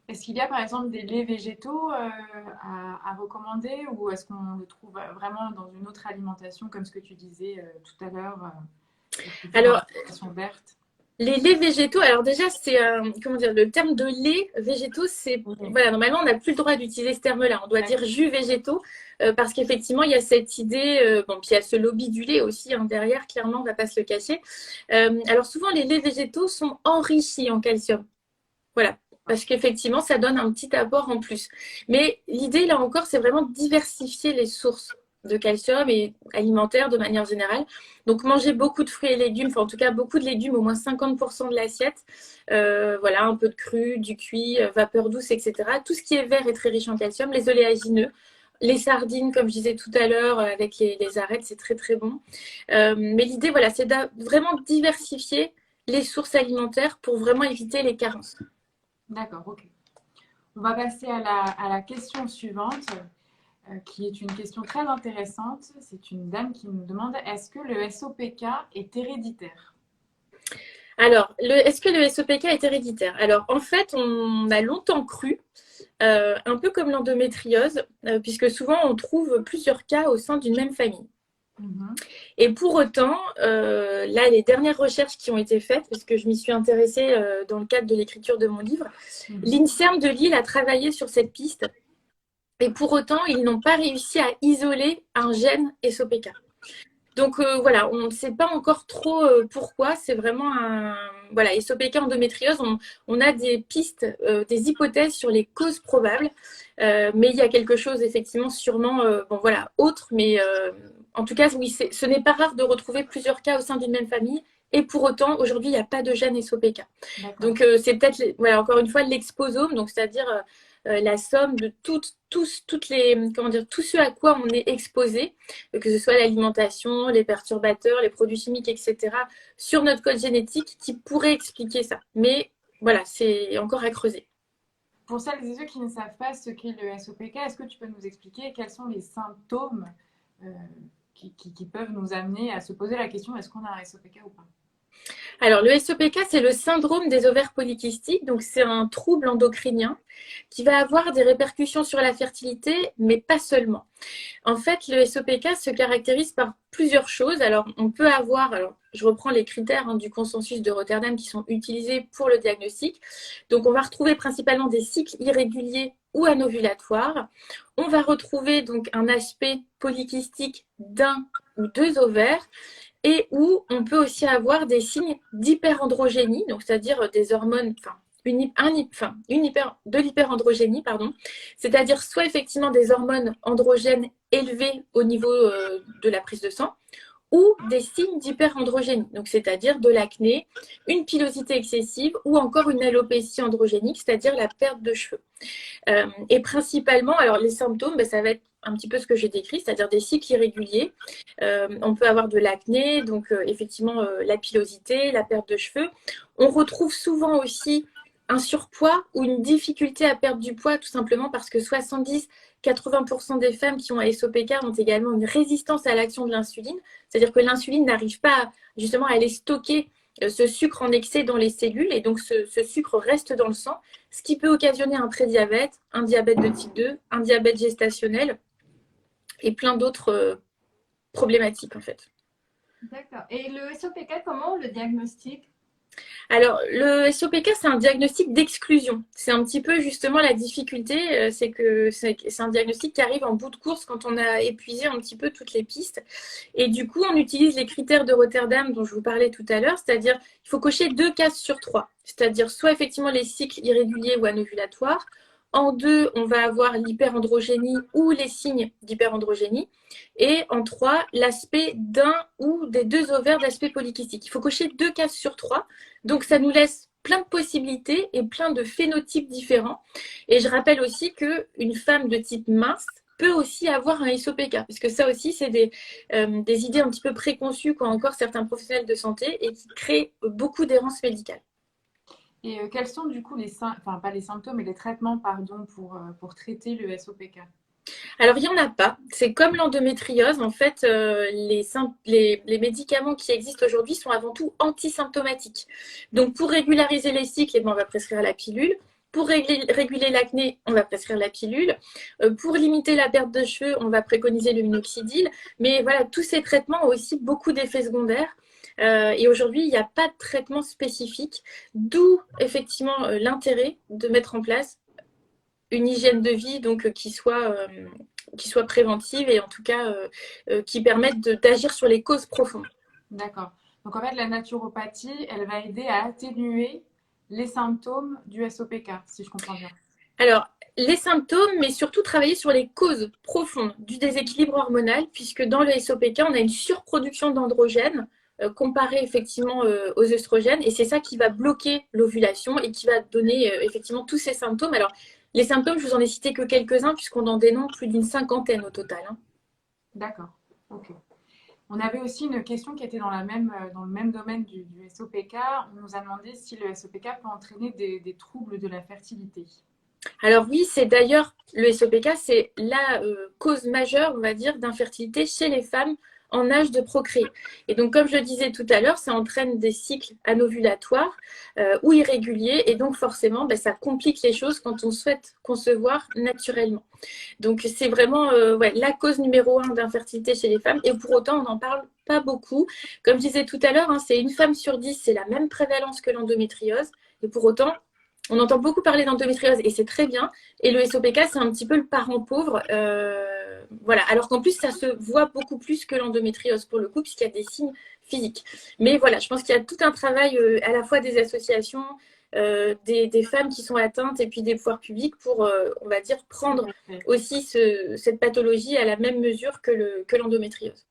Est-ce qu'il y a par exemple des laits végétaux à recommander ou est-ce qu'on le trouve vraiment dans une autre alimentation comme ce que tu disais tout à l'heure, Alors, alimentation verte? Les laits végétaux, alors déjà, c'est comment dire, le terme de lait végétaux, c'est voilà, normalement, on n'a plus le droit d'utiliser ce terme-là. On doit dire jus végétaux parce qu'effectivement, il y a cette idée, bon, puis il y a ce lobby du lait aussi hein, derrière, clairement, on ne va pas se le cacher. Alors souvent, les laits végétaux sont enrichis en calcium. Voilà. Parce qu'effectivement, ça donne un petit apport en plus. Mais l'idée, là encore, c'est vraiment de diversifier les sources de calcium et alimentaires de manière générale. Donc, manger beaucoup de fruits et légumes, enfin en tout cas beaucoup de légumes, au moins 50% de l'assiette. Voilà, un peu de cru, du cuit, vapeur douce, etc. Tout ce qui est vert est très riche en calcium. Les oléagineux, les sardines, comme je disais tout à l'heure, avec les arêtes, c'est très très bon. Mais l'idée, voilà, c'est de vraiment diversifier les sources alimentaires pour vraiment éviter les carences. D'accord, ok. On va passer à la question suivante, qui est une question très intéressante. C'est une dame qui nous demande, est-ce que le SOPK est héréditaire? Alors, est-ce que le SOPK est héréditaire? Alors, en fait, on a longtemps cru, un peu comme l'endométriose, puisque souvent on trouve plusieurs cas au sein d'une même famille. Et pour autant, là, les dernières recherches qui ont été faites, parce que je m'y suis intéressée dans le cadre de l'écriture de mon livre, l'INSERM de Lille a travaillé sur cette piste. Et pour autant, ils n'ont pas réussi à isoler un gène SOPK. Donc voilà, on ne sait pas encore trop pourquoi. C'est vraiment voilà, SOPK endométriose, on a des pistes, des hypothèses sur les causes probables. Mais il y a quelque chose, effectivement, sûrement, bon voilà, autre. Mais en tout cas, oui, ce n'est pas rare de retrouver plusieurs cas au sein d'une même famille. Et pour autant, aujourd'hui, il n'y a pas de gène SOPK. Donc, c'est peut-être, voilà, encore une fois, l'exposome, donc c'est-à-dire la somme de toutes les, comment dire, tout ce à quoi on est exposé, que ce soit l'alimentation, les perturbateurs, les produits chimiques, etc., sur notre code génétique qui pourrait expliquer ça. Mais voilà, c'est encore à creuser. Pour celles et ceux qui ne savent pas ce qu'est le SOPK, est-ce que tu peux nous expliquer quels sont les symptômes qui peuvent nous amener à se poser la question, est-ce qu'on a un SOPK ou pas? Alors, le SOPK, c'est le syndrome des ovaires polykystiques. Donc, c'est un trouble endocrinien qui va avoir des répercussions sur la fertilité, mais pas seulement. En fait, le SOPK se caractérise par plusieurs choses. Alors, on peut avoir, je reprends les critères du consensus de Rotterdam qui sont utilisés pour le diagnostic. Donc, on va retrouver principalement des cycles irréguliers ou anovulatoires. On va retrouver donc un aspect polykystique d'un ou deux ovaires. Et où on peut aussi avoir des signes d'hyperandrogénie, donc c'est-à-dire des hormones, enfin de l'hyperandrogénie, pardon, c'est-à-dire soit effectivement des hormones androgènes élevées au niveau de la prise de sang, ou des signes d'hyperandrogénie, donc c'est-à-dire de l'acné, une pilosité excessive ou encore une alopécie androgénique, c'est-à-dire la perte de cheveux. Et principalement, alors les symptômes, ça va être un petit peu ce que j'ai décrit, c'est-à-dire des cycles irréguliers. On peut avoir de l'acné, donc effectivement la pilosité, la perte de cheveux. On retrouve souvent aussi un surpoids ou une difficulté à perdre du poids, tout simplement parce que 70-80% des femmes qui ont un SOPK ont également une résistance à l'action de l'insuline, c'est-à-dire que l'insuline n'arrive pas justement à aller stocker ce sucre en excès dans les cellules et donc ce sucre reste dans le sang, ce qui peut occasionner un prédiabète, un diabète de type 2, un diabète gestationnel et plein d'autres problématiques en fait. D'accord. Et le SOPK, comment on le diagnostique? Alors, le SOPK, c'est un diagnostic d'exclusion. C'est un petit peu justement la difficulté, c'est que c'est un diagnostic qui arrive en bout de course quand on a épuisé un petit peu toutes les pistes. Et du coup, on utilise les critères de Rotterdam dont je vous parlais tout à l'heure, c'est-à-dire il faut cocher 2 cases sur 3, c'est-à-dire soit effectivement les cycles irréguliers ou anovulatoires. En 2, on va avoir l'hyperandrogénie ou les signes d'hyperandrogénie. Et en 3, l'aspect d'un ou des 2 ovaires d'aspect polykystique. Il faut cocher 2 cases sur 3. Donc, ça nous laisse plein de possibilités et plein de phénotypes différents. Et je rappelle aussi qu'une femme de type mince peut aussi avoir un SOPK, parce que ça aussi, c'est des idées un petit peu préconçues qu'ont encore certains professionnels de santé et qui créent beaucoup d'errance médicale. Et quels sont du coup enfin pas les symptômes, mais les traitements, pardon, pour traiter le SOPK? Alors, il n'y en a pas. C'est comme l'endométriose. En fait, les médicaments qui existent aujourd'hui sont avant tout antisymptomatiques. Donc, pour régulariser les cycles, on va prescrire la pilule. Pour réguler l'acné, on va prescrire la pilule. Pour limiter la perte de cheveux, on va préconiser le minoxidil. Mais voilà, tous ces traitements ont aussi beaucoup d'effets secondaires. Et aujourd'hui, il n'y a pas de traitement spécifique, d'où effectivement l'intérêt de mettre en place une hygiène de vie donc, qui soit préventive et en tout cas qui permette d'agir sur les causes profondes. D'accord. Donc en fait, la naturopathie, elle va aider à atténuer les symptômes du SOPK, si je comprends bien. Alors, les symptômes, mais surtout travailler sur les causes profondes du déséquilibre hormonal, puisque dans le SOPK, on a une surproduction d'androgènes comparée effectivement aux œstrogènes, et c'est ça qui va bloquer l'ovulation et qui va donner effectivement tous ces symptômes. Alors, les symptômes, je vous en ai cité que quelques-uns, puisqu'on en dénombre plus d'une 50aine au total. D'accord, ok. On avait aussi une question qui était dans le même domaine du SOPK. On nous a demandé si le SOPK peut entraîner des troubles de la fertilité. Alors oui, c'est d'ailleurs, le SOPK, c'est la cause majeure, on va dire, d'infertilité chez les femmes en âge de procréer. Et donc, comme je disais tout à l'heure, ça entraîne des cycles anovulatoires ou irréguliers. Et donc, forcément, ça complique les choses quand on souhaite concevoir naturellement. Donc, c'est vraiment la cause numéro 1 d'infertilité chez les femmes. Et pour autant, on n'en parle pas beaucoup. Comme je disais tout à l'heure, c'est une femme sur 10, c'est la même prévalence que l'endométriose. Et pour autant, on entend beaucoup parler d'endométriose et c'est très bien. Et le SOPK, c'est un petit peu le parent pauvre. Voilà. Alors qu'en plus, ça se voit beaucoup plus que l'endométriose pour le coup, puisqu'il y a des signes physiques. Mais voilà, je pense qu'il y a tout un travail à la fois des associations, des femmes qui sont atteintes et puis des pouvoirs publics pour, on va dire, prendre aussi cette pathologie à la même mesure que l'endométriose.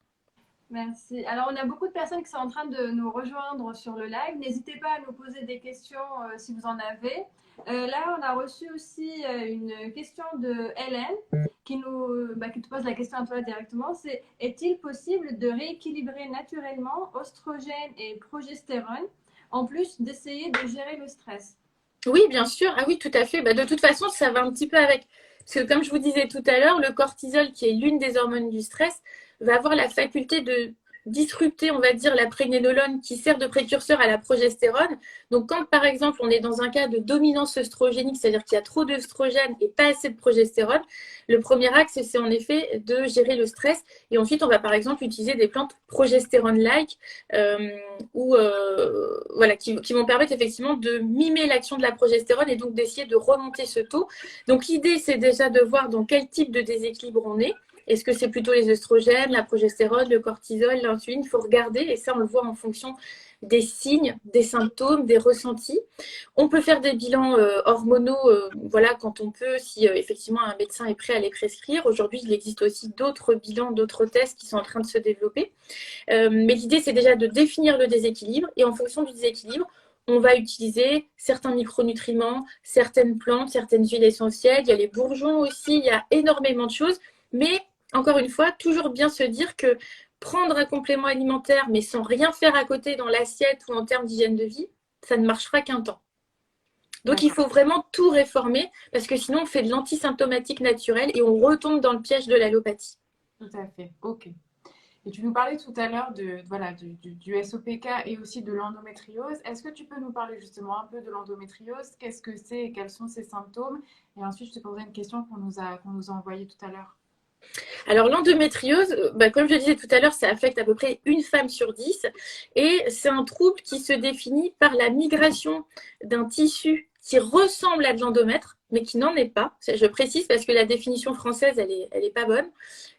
Merci. Alors, on a beaucoup de personnes qui sont en train de nous rejoindre sur le live. N'hésitez pas à nous poser des questions si vous en avez. Là, on a reçu aussi une question de Hélène qui te pose la question à toi directement. C'est: est-il possible de rééquilibrer naturellement oestrogène et progestérone en plus d'essayer de gérer le stress? Oui, bien sûr. Ah oui, tout à fait. De toute façon, ça va un petit peu avec. Parce que comme je vous disais tout à l'heure, le cortisol, qui est l'une des hormones du stress, va avoir la faculté de disrupter, on va dire, la prégnénolone qui sert de précurseur à la progestérone. Donc, quand, par exemple, on est dans un cas de dominance œstrogénique, c'est-à-dire qu'il y a trop d'œstrogène et pas assez de progestérone, le premier axe, c'est en effet de gérer le stress. Et ensuite, on va, par exemple, utiliser des plantes progestérone-like qui vont permettre effectivement de mimer l'action de la progestérone et donc d'essayer de remonter ce taux. Donc, l'idée, c'est déjà de voir dans quel type de déséquilibre on est. Est-ce que c'est plutôt les œstrogènes, la progestérone, le cortisol, l'insuline? Il faut regarder et ça, on le voit en fonction des signes, des symptômes, des ressentis. On peut faire des bilans hormonaux, voilà, quand on peut, si effectivement un médecin est prêt à les prescrire. Aujourd'hui, il existe aussi d'autres bilans, d'autres tests qui sont en train de se développer. Mais l'idée, c'est déjà de définir le déséquilibre et en fonction du déséquilibre, on va utiliser certains micronutriments, certaines plantes, certaines huiles essentielles. Il y a les bourgeons aussi, il y a énormément de choses. Mais encore une fois, toujours bien se dire que prendre un complément alimentaire, mais sans rien faire à côté dans l'assiette ou en termes d'hygiène de vie, ça ne marchera qu'un temps. Donc, il faut vraiment tout réformer parce que sinon, on fait de l'antisymptomatique naturel et on retombe dans le piège de l'allopathie. Tout à fait, ok. Et tu nous parlais tout à l'heure voilà, du SOPK et aussi de l'endométriose. Est-ce que tu peux nous parler justement un peu de l'endométriose? Qu'est-ce que c'est et quels sont ses symptômes? Et ensuite, je te poserai une question qu'on nous a envoyée tout à l'heure. Alors l'endométriose, comme je le disais tout à l'heure, ça affecte à peu près une femme sur 10 et c'est un trouble qui se définit par la migration d'un tissu qui ressemble à de l'endomètre, mais qui n'en est pas. Je précise parce que la définition française, elle est pas bonne.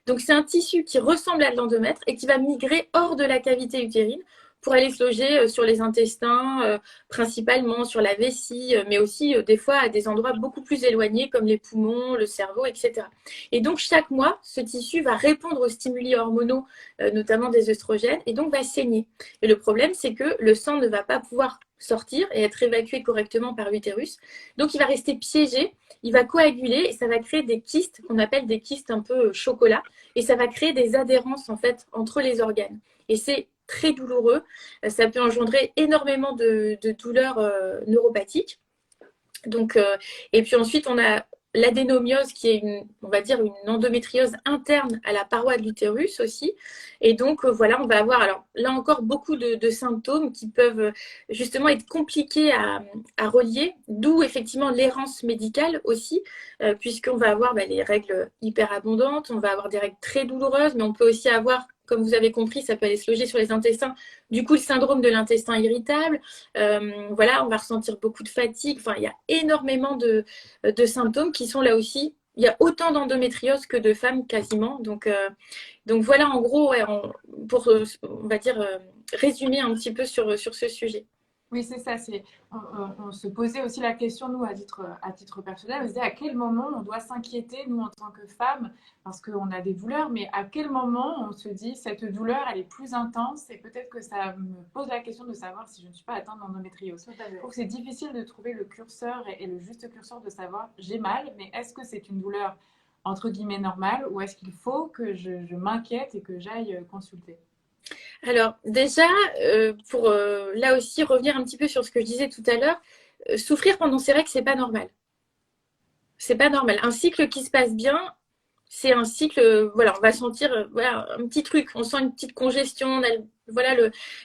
Donc c'est un tissu qui ressemble à de l'endomètre et qui va migrer hors de la cavité utérine pour aller se loger sur les intestins, principalement sur la vessie, mais aussi des fois à des endroits beaucoup plus éloignés comme les poumons, le cerveau, etc. Et donc chaque mois, ce tissu va répondre aux stimuli hormonaux, notamment des œstrogènes, et donc va saigner. Et le problème, c'est que le sang ne va pas pouvoir sortir et être évacué correctement par l'utérus. Donc il va rester piégé, il va coaguler et ça va créer des kystes qu'on appelle des kystes un peu chocolat et ça va créer des adhérences en fait entre les organes. Et c'est très douloureux, ça peut engendrer énormément de douleurs neuropathiques. Donc, et puis ensuite, on a l'adénomiose qui est on va dire une endométriose interne à la paroi de l'utérus aussi. Et donc, voilà, on va avoir alors là encore beaucoup de symptômes qui peuvent justement être compliqués à relier, d'où effectivement l'errance médicale aussi, puisqu'on va avoir les règles hyper abondantes, on va avoir des règles très douloureuses, mais on peut aussi avoir, comme vous avez compris, ça peut aller se loger sur les intestins, du coup le syndrome de l'intestin irritable, voilà, on va ressentir beaucoup de fatigue, enfin il y a énormément de symptômes qui sont là aussi. Il y a autant d'endométriose que de femmes quasiment. Donc voilà, en gros, ouais, pour, on va dire, résumer un petit peu sur ce sujet. Oui, c'est ça. On se posait aussi la question, nous, à titre personnel, on se disait à quel moment on doit s'inquiéter, nous, en tant que femmes, parce qu'on a des douleurs, mais à quel moment on se dit cette douleur, elle est plus intense et peut-être que ça me pose la question de savoir si je ne suis pas atteinte d'endométriose. Je trouve que c'est difficile de trouver le curseur et le juste curseur de savoir j'ai mal, mais est-ce que c'est une douleur entre guillemets normale ou est-ce qu'il faut que je m'inquiète et que j'aille consulter? Alors déjà, pour là aussi revenir un petit peu sur ce que je disais tout à l'heure, souffrir pendant ces règles, c'est pas normal. C'est pas normal. Un cycle qui se passe bien, c'est un cycle, voilà, on va sentir voilà, un petit truc, on sent une petite congestion, on a voilà,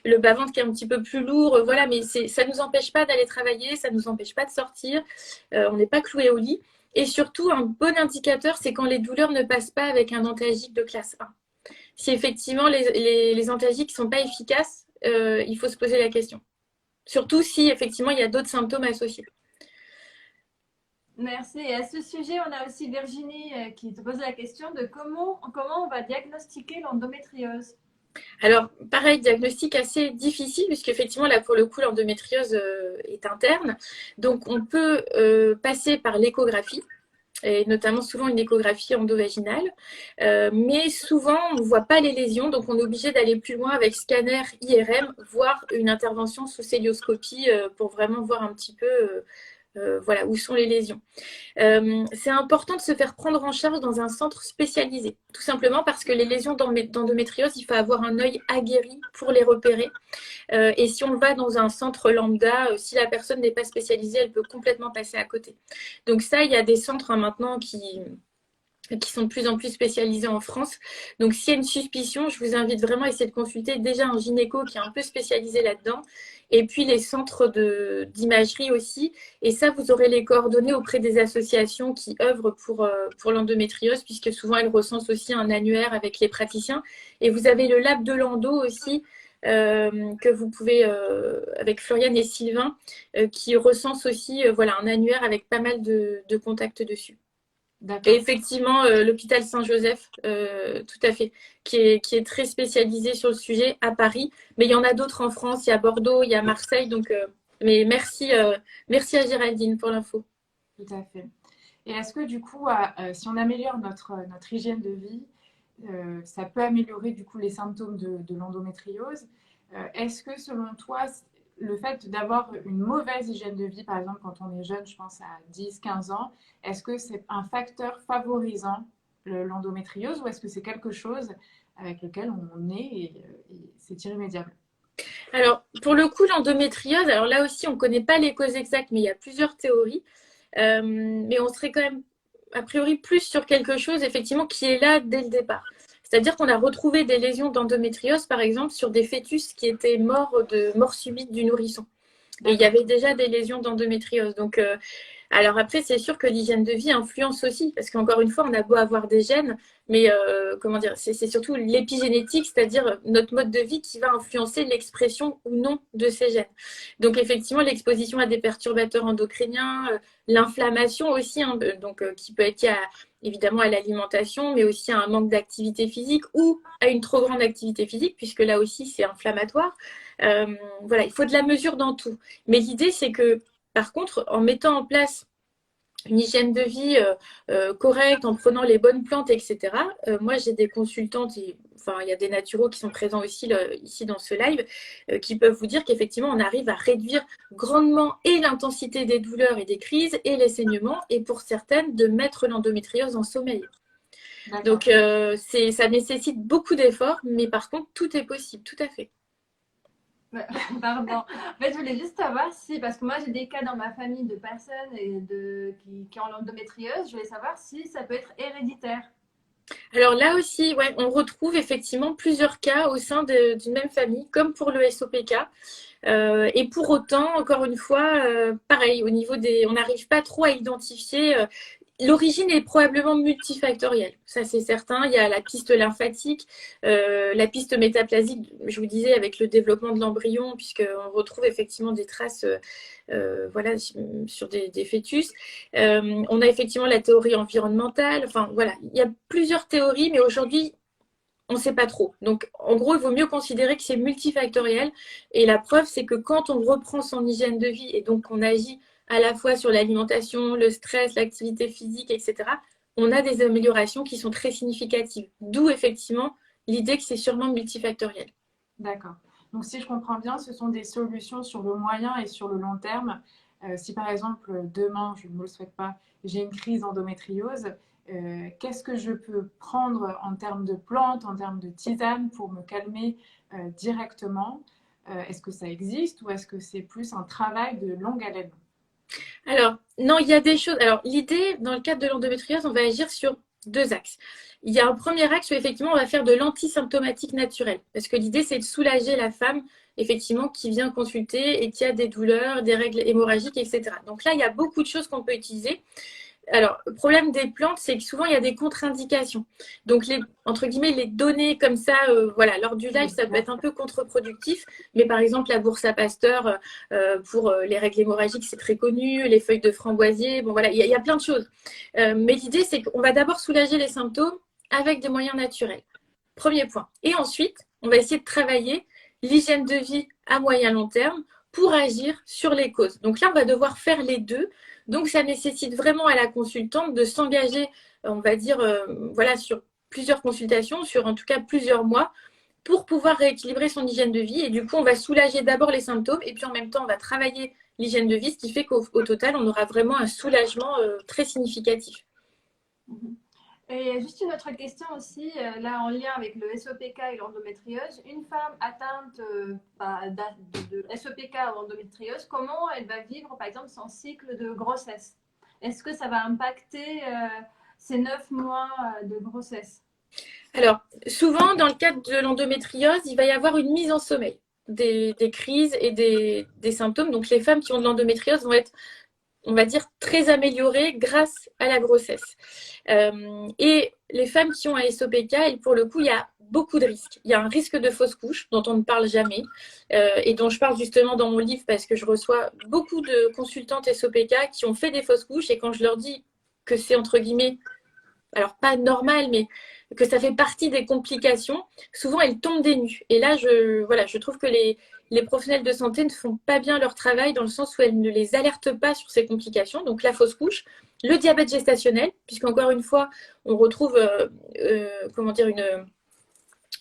le bas-ventre qui est un petit peu plus lourd, voilà, mais ça ne nous empêche pas d'aller travailler, ça ne nous empêche pas de sortir, on n'est pas cloué au lit. Et surtout, un bon indicateur, c'est quand les douleurs ne passent pas avec un antalgique de classe 1. Si effectivement les antalgiques ne sont pas efficaces, il faut se poser la question. Surtout si effectivement il y a d'autres symptômes associés. Merci. Et à ce sujet, on a aussi Virginie qui te pose la question de comment on va diagnostiquer l'endométriose. Alors, pareil, diagnostic assez difficile, puisqu'effectivement, là, pour le coup, l'endométriose est interne. Donc, on peut passer par l'échographie, et notamment souvent une échographie endovaginale. Mais souvent, on ne voit pas les lésions, donc on est obligé d'aller plus loin avec scanner IRM, voire une intervention sous célioscopie pour vraiment voir un petit peu voilà, où sont les lésions. C'est important de se faire prendre en charge dans un centre spécialisé, tout simplement parce que les lésions d'endométriose, il faut avoir un œil aguerri pour les repérer. Et si on va dans un centre lambda, si la personne n'est pas spécialisée, elle peut complètement passer à côté. Donc ça, il y a des centres maintenant qui sont de plus en plus spécialisés en France. Donc, s'il y a une suspicion, je vous invite vraiment à essayer de consulter déjà un gynéco qui est un peu spécialisé là-dedans, et puis les centres d'imagerie aussi. Et ça, vous aurez les coordonnées auprès des associations qui œuvrent pour l'endométriose, puisque souvent, elles recensent aussi un annuaire avec les praticiens. Et vous avez le lab de l'endo aussi, que vous pouvez, avec Floriane et Sylvain, qui recense aussi voilà, un annuaire avec pas mal de contacts dessus. Et D'accord. effectivement, l'hôpital Saint-Joseph, tout à fait, qui est très spécialisé sur le sujet à Paris. Mais il y en a d'autres en France, il y a Bordeaux, il y a Marseille. Donc, mais merci à Géraldine pour l'info. Tout à fait. Et est-ce que du coup, si on améliore notre hygiène de vie, ça peut améliorer du coup les symptômes de l'endométriose? Est-ce que selon toi, le fait d'avoir une mauvaise hygiène de vie, par exemple quand on est jeune, je pense à 10, 15 ans, est-ce que c'est un facteur favorisant l'endométriose ou est-ce que c'est quelque chose avec lequel on est et c'est irrémédiable? Alors, pour le coup, l'endométriose, alors là aussi, on ne connaît pas les causes exactes, mais il y a plusieurs théories. Mais on serait quand même, a priori, plus sur quelque chose, effectivement, qui est là dès le départ. C'est-à-dire qu'on a retrouvé des lésions d'endométriose, par exemple, sur des fœtus qui étaient morts de mort subite du nourrisson. Et il y avait déjà des lésions d'endométriose. Donc, alors après, c'est sûr que l'hygiène de vie influence aussi, parce qu'encore une fois, on a beau avoir des gènes, mais comment dire, c'est surtout l'épigénétique, c'est-à-dire notre mode de vie qui va influencer l'expression ou non de ces gènes. Donc effectivement, l'exposition à des perturbateurs endocriniens, l'inflammation aussi, hein, donc qui peut être liée évidemment à l'alimentation, mais aussi à un manque d'activité physique ou à une trop grande activité physique, puisque là aussi c'est inflammatoire. Voilà, il faut de la mesure dans tout. Mais l'idée, c'est que par contre, en mettant en place une hygiène de vie correcte, en prenant les bonnes plantes, etc. Moi, j'ai des consultantes, enfin, il y a des naturaux qui sont présents aussi là, ici dans ce live, qui peuvent vous dire qu'effectivement, on arrive à réduire grandement et l'intensité des douleurs et des crises et les saignements, et pour certaines, de mettre l'endométriose en sommeil. Donc, ça nécessite beaucoup d'efforts, mais par contre, tout est possible, tout à fait. Pardon. En fait, je voulais juste savoir si, parce que moi j'ai des cas dans ma famille de personnes qui ont l'endométriose, je voulais savoir si ça peut être héréditaire. Alors là aussi, ouais, on retrouve effectivement plusieurs cas au sein d'une même famille, comme pour le SOPK. Et pour autant, encore une fois, pareil, au niveau on n'arrive pas trop à identifier. L'origine est probablement multifactorielle, ça c'est certain. Il y a la piste lymphatique, la piste métaplasique, je vous disais, avec le développement de l'embryon, puisqu'on retrouve effectivement des traces voilà, sur des fœtus. On a effectivement la théorie environnementale. Enfin voilà, il y a plusieurs théories, mais aujourd'hui, on ne sait pas trop. Donc, en gros, il vaut mieux considérer que c'est multifactoriel. Et la preuve, c'est que quand on reprend son hygiène de vie et donc on agit à la fois sur l'alimentation, le stress, l'activité physique, etc., on a des améliorations qui sont très significatives. D'où, effectivement, l'idée que c'est sûrement multifactoriel. D'accord. Donc, si je comprends bien, ce sont des solutions sur le moyen et sur le long terme. Si par exemple, demain, je ne me le souhaite pas, j'ai une crise endométriose, qu'est-ce que je peux prendre en termes de plantes, en termes de tisane pour me calmer directement? Est-ce que ça existe ou est-ce que c'est plus un travail de longue haleine? Alors, non, il y a des choses. Alors, l'idée, dans le cadre de l'endométriose, on va agir sur deux axes. Il y a un premier axe où effectivement on va faire de l'antisymptomatique naturel. Parce que l'idée, c'est de soulager la femme, effectivement, qui vient consulter et qui a des douleurs, des règles hémorragiques, etc. Donc là, il y a beaucoup de choses qu'on peut utiliser. Alors, le problème des plantes, c'est que souvent, il y a des contre-indications. Donc, entre guillemets, les données comme ça, voilà, lors du live, ça peut être un peu contre-productif. Mais par exemple, la bourse à Pasteur, pour les règles hémorragiques, c'est très connu. Les feuilles de framboisier, bon voilà, il y a plein de choses. Mais l'idée, c'est qu'on va d'abord soulager les symptômes avec des moyens naturels. Premier point. Et ensuite, on va essayer de travailler l'hygiène de vie à moyen long terme pour agir sur les causes. Donc là, on va devoir faire les deux. Donc, ça nécessite vraiment à la consultante de s'engager, on va dire, voilà, sur plusieurs consultations, sur en tout cas plusieurs mois, pour pouvoir rééquilibrer son hygiène de vie. Et du coup, on va soulager d'abord les symptômes et puis en même temps, on va travailler l'hygiène de vie, ce qui fait qu'au total, on aura vraiment un soulagement très significatif. Et juste une autre question aussi, là en lien avec le SOPK et l'endométriose. Une femme atteinte de SOPK ou endométriose, comment elle va vivre par exemple son cycle de grossesse? Est-ce que ça va impacter ces 9 mois de grossesse? Alors, souvent, dans le cadre de l'endométriose, il va y avoir une mise en sommeil des crises et des symptômes. Donc, les femmes qui ont de l'endométriose vont être, on va dire, très améliorées grâce à la grossesse. Et les femmes qui ont un SOPK, et pour le coup, il y a beaucoup de risques. Il y a un risque de fausse couche dont on ne parle jamais et dont je parle justement dans mon livre parce que je reçois beaucoup de consultantes SOPK qui ont fait des fausses couches et quand je leur dis que c'est entre guillemets, alors pas normal, mais que ça fait partie des complications, souvent elles tombent des nues. Et là, je trouve que les professionnels de santé ne font pas bien leur travail dans le sens où elles ne les alertent pas sur ces complications. Donc la fausse couche, le diabète gestationnel, puisqu'encore une fois, on retrouve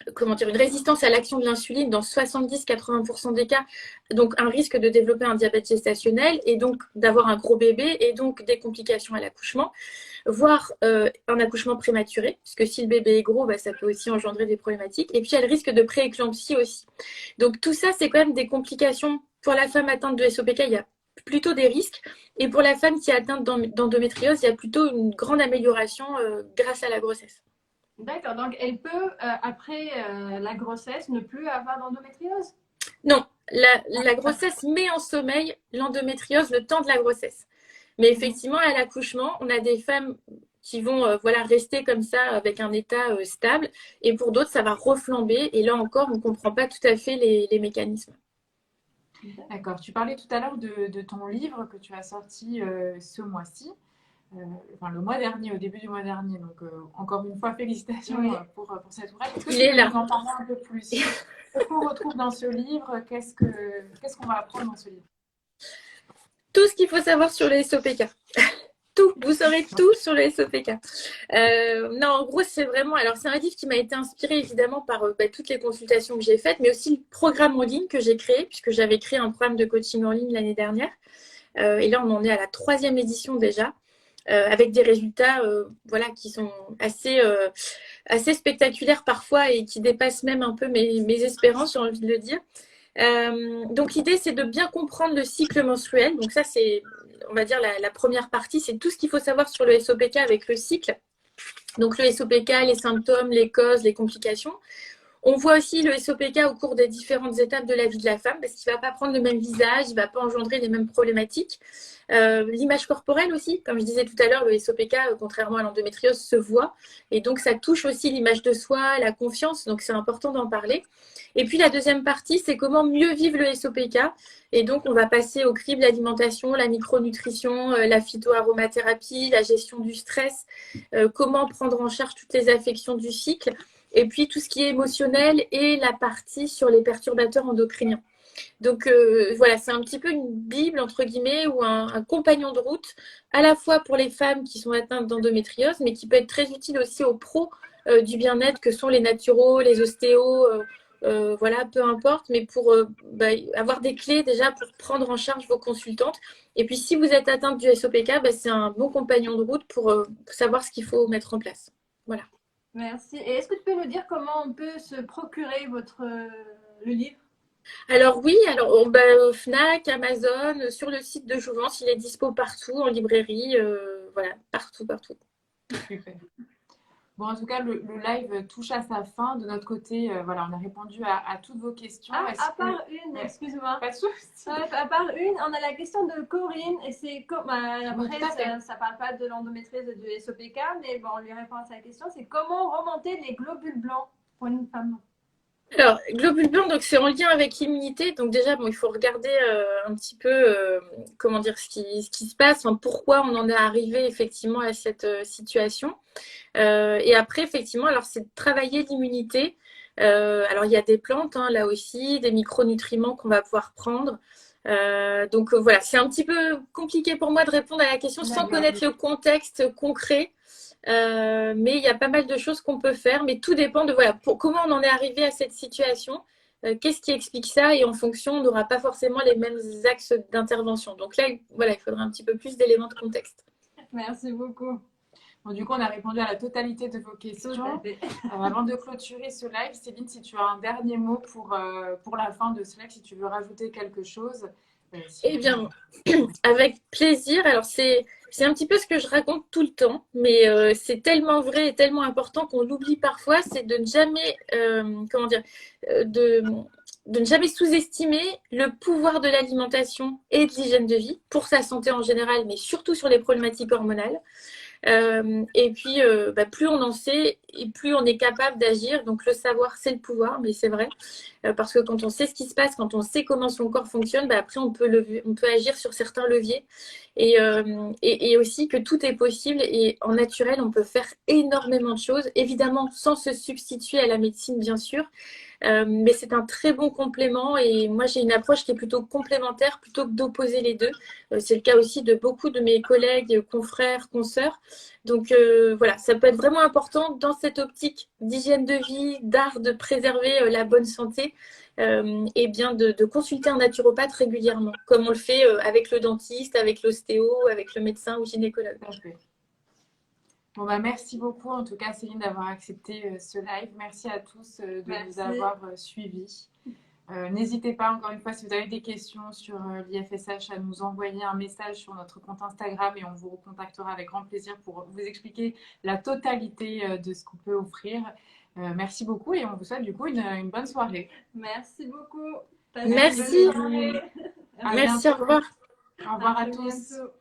une résistance à l'action de l'insuline dans 70-80% des cas, donc un risque de développer un diabète gestationnel et donc d'avoir un gros bébé et donc des complications à l'accouchement, voire un accouchement prématuré, puisque si le bébé est gros, ça peut aussi engendrer des problématiques. Et puis, il y a le risque de prééclampsie aussi. Donc, tout ça, c'est quand même des complications. Pour la femme atteinte de SOPK, il y a plutôt des risques. Et pour la femme qui est atteinte d'endométriose, il y a plutôt une grande amélioration grâce à la grossesse. D'accord, donc elle peut, après la grossesse, ne plus avoir d'endométriose? Non, la grossesse met en sommeil l'endométriose le temps de la grossesse. Mais effectivement, à l'accouchement, on a des femmes qui vont rester comme ça avec un état stable. Et pour d'autres, ça va reflamber. Et là encore, on ne comprend pas tout à fait les mécanismes. D'accord. Tu parlais tout à l'heure de ton livre que tu as sorti ce mois-ci. Le mois dernier, au début du mois dernier. Donc, encore une fois, félicitations pour cet ouvrage. Est-ce que tu peux nous en parler un peu plus? Qu'est-ce qu'on retrouve dans ce livre? Qu'est-ce qu'on va apprendre dans ce livre? Tout ce qu'il faut savoir sur les SOPK. Tout, vous saurez tout sur les SOPK. Non, en gros, c'est vraiment... Alors, c'est un livre qui m'a été inspiré, évidemment, par toutes les consultations que j'ai faites, mais aussi le programme en ligne que j'ai créé, puisque j'avais créé un programme de coaching en ligne l'année dernière. Et là, on en est à la 3e édition déjà. Avec des résultats qui sont assez spectaculaires parfois et qui dépassent même un peu mes espérances, j'ai envie de le dire. Donc l'idée, c'est de bien comprendre le cycle menstruel. Donc ça, c'est, on va dire, la première partie, c'est tout ce qu'il faut savoir sur le SOPK avec le cycle. Donc le SOPK, les symptômes, les causes, les complications. On voit aussi le SOPK au cours des différentes étapes de la vie de la femme parce qu'il ne va pas prendre le même visage, il ne va pas engendrer les mêmes problématiques. L'image corporelle aussi, comme je disais tout à l'heure, le SOPK, contrairement à l'endométriose, se voit. Et donc, ça touche aussi l'image de soi, la confiance. Donc, c'est important d'en parler. Et puis, la deuxième partie, c'est comment mieux vivre le SOPK. Et donc, on va passer au crible l'alimentation, la micronutrition, la phytoaromathérapie, la gestion du stress, comment prendre en charge toutes les affections du cycle. Et puis, tout ce qui est émotionnel et la partie sur les perturbateurs endocriniens. Donc, c'est un petit peu une bible, entre guillemets, ou un compagnon de route, à la fois pour les femmes qui sont atteintes d'endométriose, mais qui peut être très utile aussi aux pros du bien-être, que sont les naturaux, les ostéos, peu importe, mais pour avoir des clés déjà pour prendre en charge vos consultantes. Et puis, si vous êtes atteinte du SOPK, c'est un bon compagnon de route pour savoir ce qu'il faut mettre en place. Voilà. Merci. Et est-ce que tu peux nous dire comment on peut se procurer le livre? Alors oui, Fnac, Amazon, sur le site de Jouvence, il est dispo partout, en librairie, partout. Super. Bon, en tout cas, le live touche à sa fin. De notre côté, on a répondu à toutes vos questions. À part une, excuse-moi. Pas de souci. À part une, on a la question de Corinne. Et c'est après, ça parle pas de l'endométriose et du SOPK, mais bon, on lui répond à sa question. C'est comment remonter les globules blancs pour une femme? Alors, globules blancs, donc c'est en lien avec l'immunité. Donc déjà, il faut regarder un petit peu ce qui se passe, pourquoi on en est arrivé effectivement à cette situation. Et après, effectivement, alors c'est de travailler l'immunité. Alors, il y a des plantes, là aussi, des micronutriments qu'on va pouvoir prendre. C'est un petit peu compliqué pour moi de répondre à la question sans connaître le contexte concret. Mais il y a pas mal de choses qu'on peut faire, mais tout dépend de comment on en est arrivé à cette situation, qu'est-ce qui explique ça, et en fonction, on n'aura pas forcément les mêmes axes d'intervention. Donc là, il faudra un petit peu plus d'éléments de contexte. Merci beaucoup. Bon, du coup, on a répondu à la totalité de vos questions. Avant de clôturer ce live, Céline, si tu as un dernier mot pour la fin de ce live, si tu veux rajouter quelque chose. Eh bien, avec plaisir. Alors, c'est un petit peu ce que je raconte tout le temps, mais c'est tellement vrai et tellement important qu'on l'oublie parfois, c'est de ne jamais, de ne jamais sous-estimer le pouvoir de l'alimentation et de l'hygiène de vie pour sa santé en général, mais surtout sur les problématiques hormonales. Et puis, plus on en sait, et plus on est capable d'agir. Donc, le savoir, c'est le pouvoir, mais c'est vrai. Parce que quand on sait ce qui se passe, quand on sait comment son corps fonctionne, après, on peut agir sur certains leviers. Et aussi que tout est possible. Et en naturel, on peut faire énormément de choses. Évidemment, sans se substituer à la médecine, bien sûr. Mais c'est un très bon complément et moi j'ai une approche qui est plutôt complémentaire plutôt que d'opposer les deux. C'est le cas aussi de beaucoup de mes collègues, confrères, consoeurs. Donc voilà, ça peut être vraiment important dans cette optique d'hygiène de vie, d'art de préserver la bonne santé et bien de consulter un naturopathe régulièrement, comme on le fait avec le dentiste, avec l'ostéo, avec le médecin ou gynécologue. Parfait. Bon, merci beaucoup en tout cas Céline d'avoir accepté ce live. Merci à tous de nous avoir suivis. N'hésitez pas encore une fois si vous avez des questions sur l'IFSH à nous envoyer un message sur notre compte Instagram et on vous recontactera avec grand plaisir pour vous expliquer la totalité de ce qu'on peut offrir. Merci beaucoup et on vous souhaite du coup une bonne soirée. Merci beaucoup. Merci. À Merci, bientôt. au revoir. Au revoir à tous. Bientôt.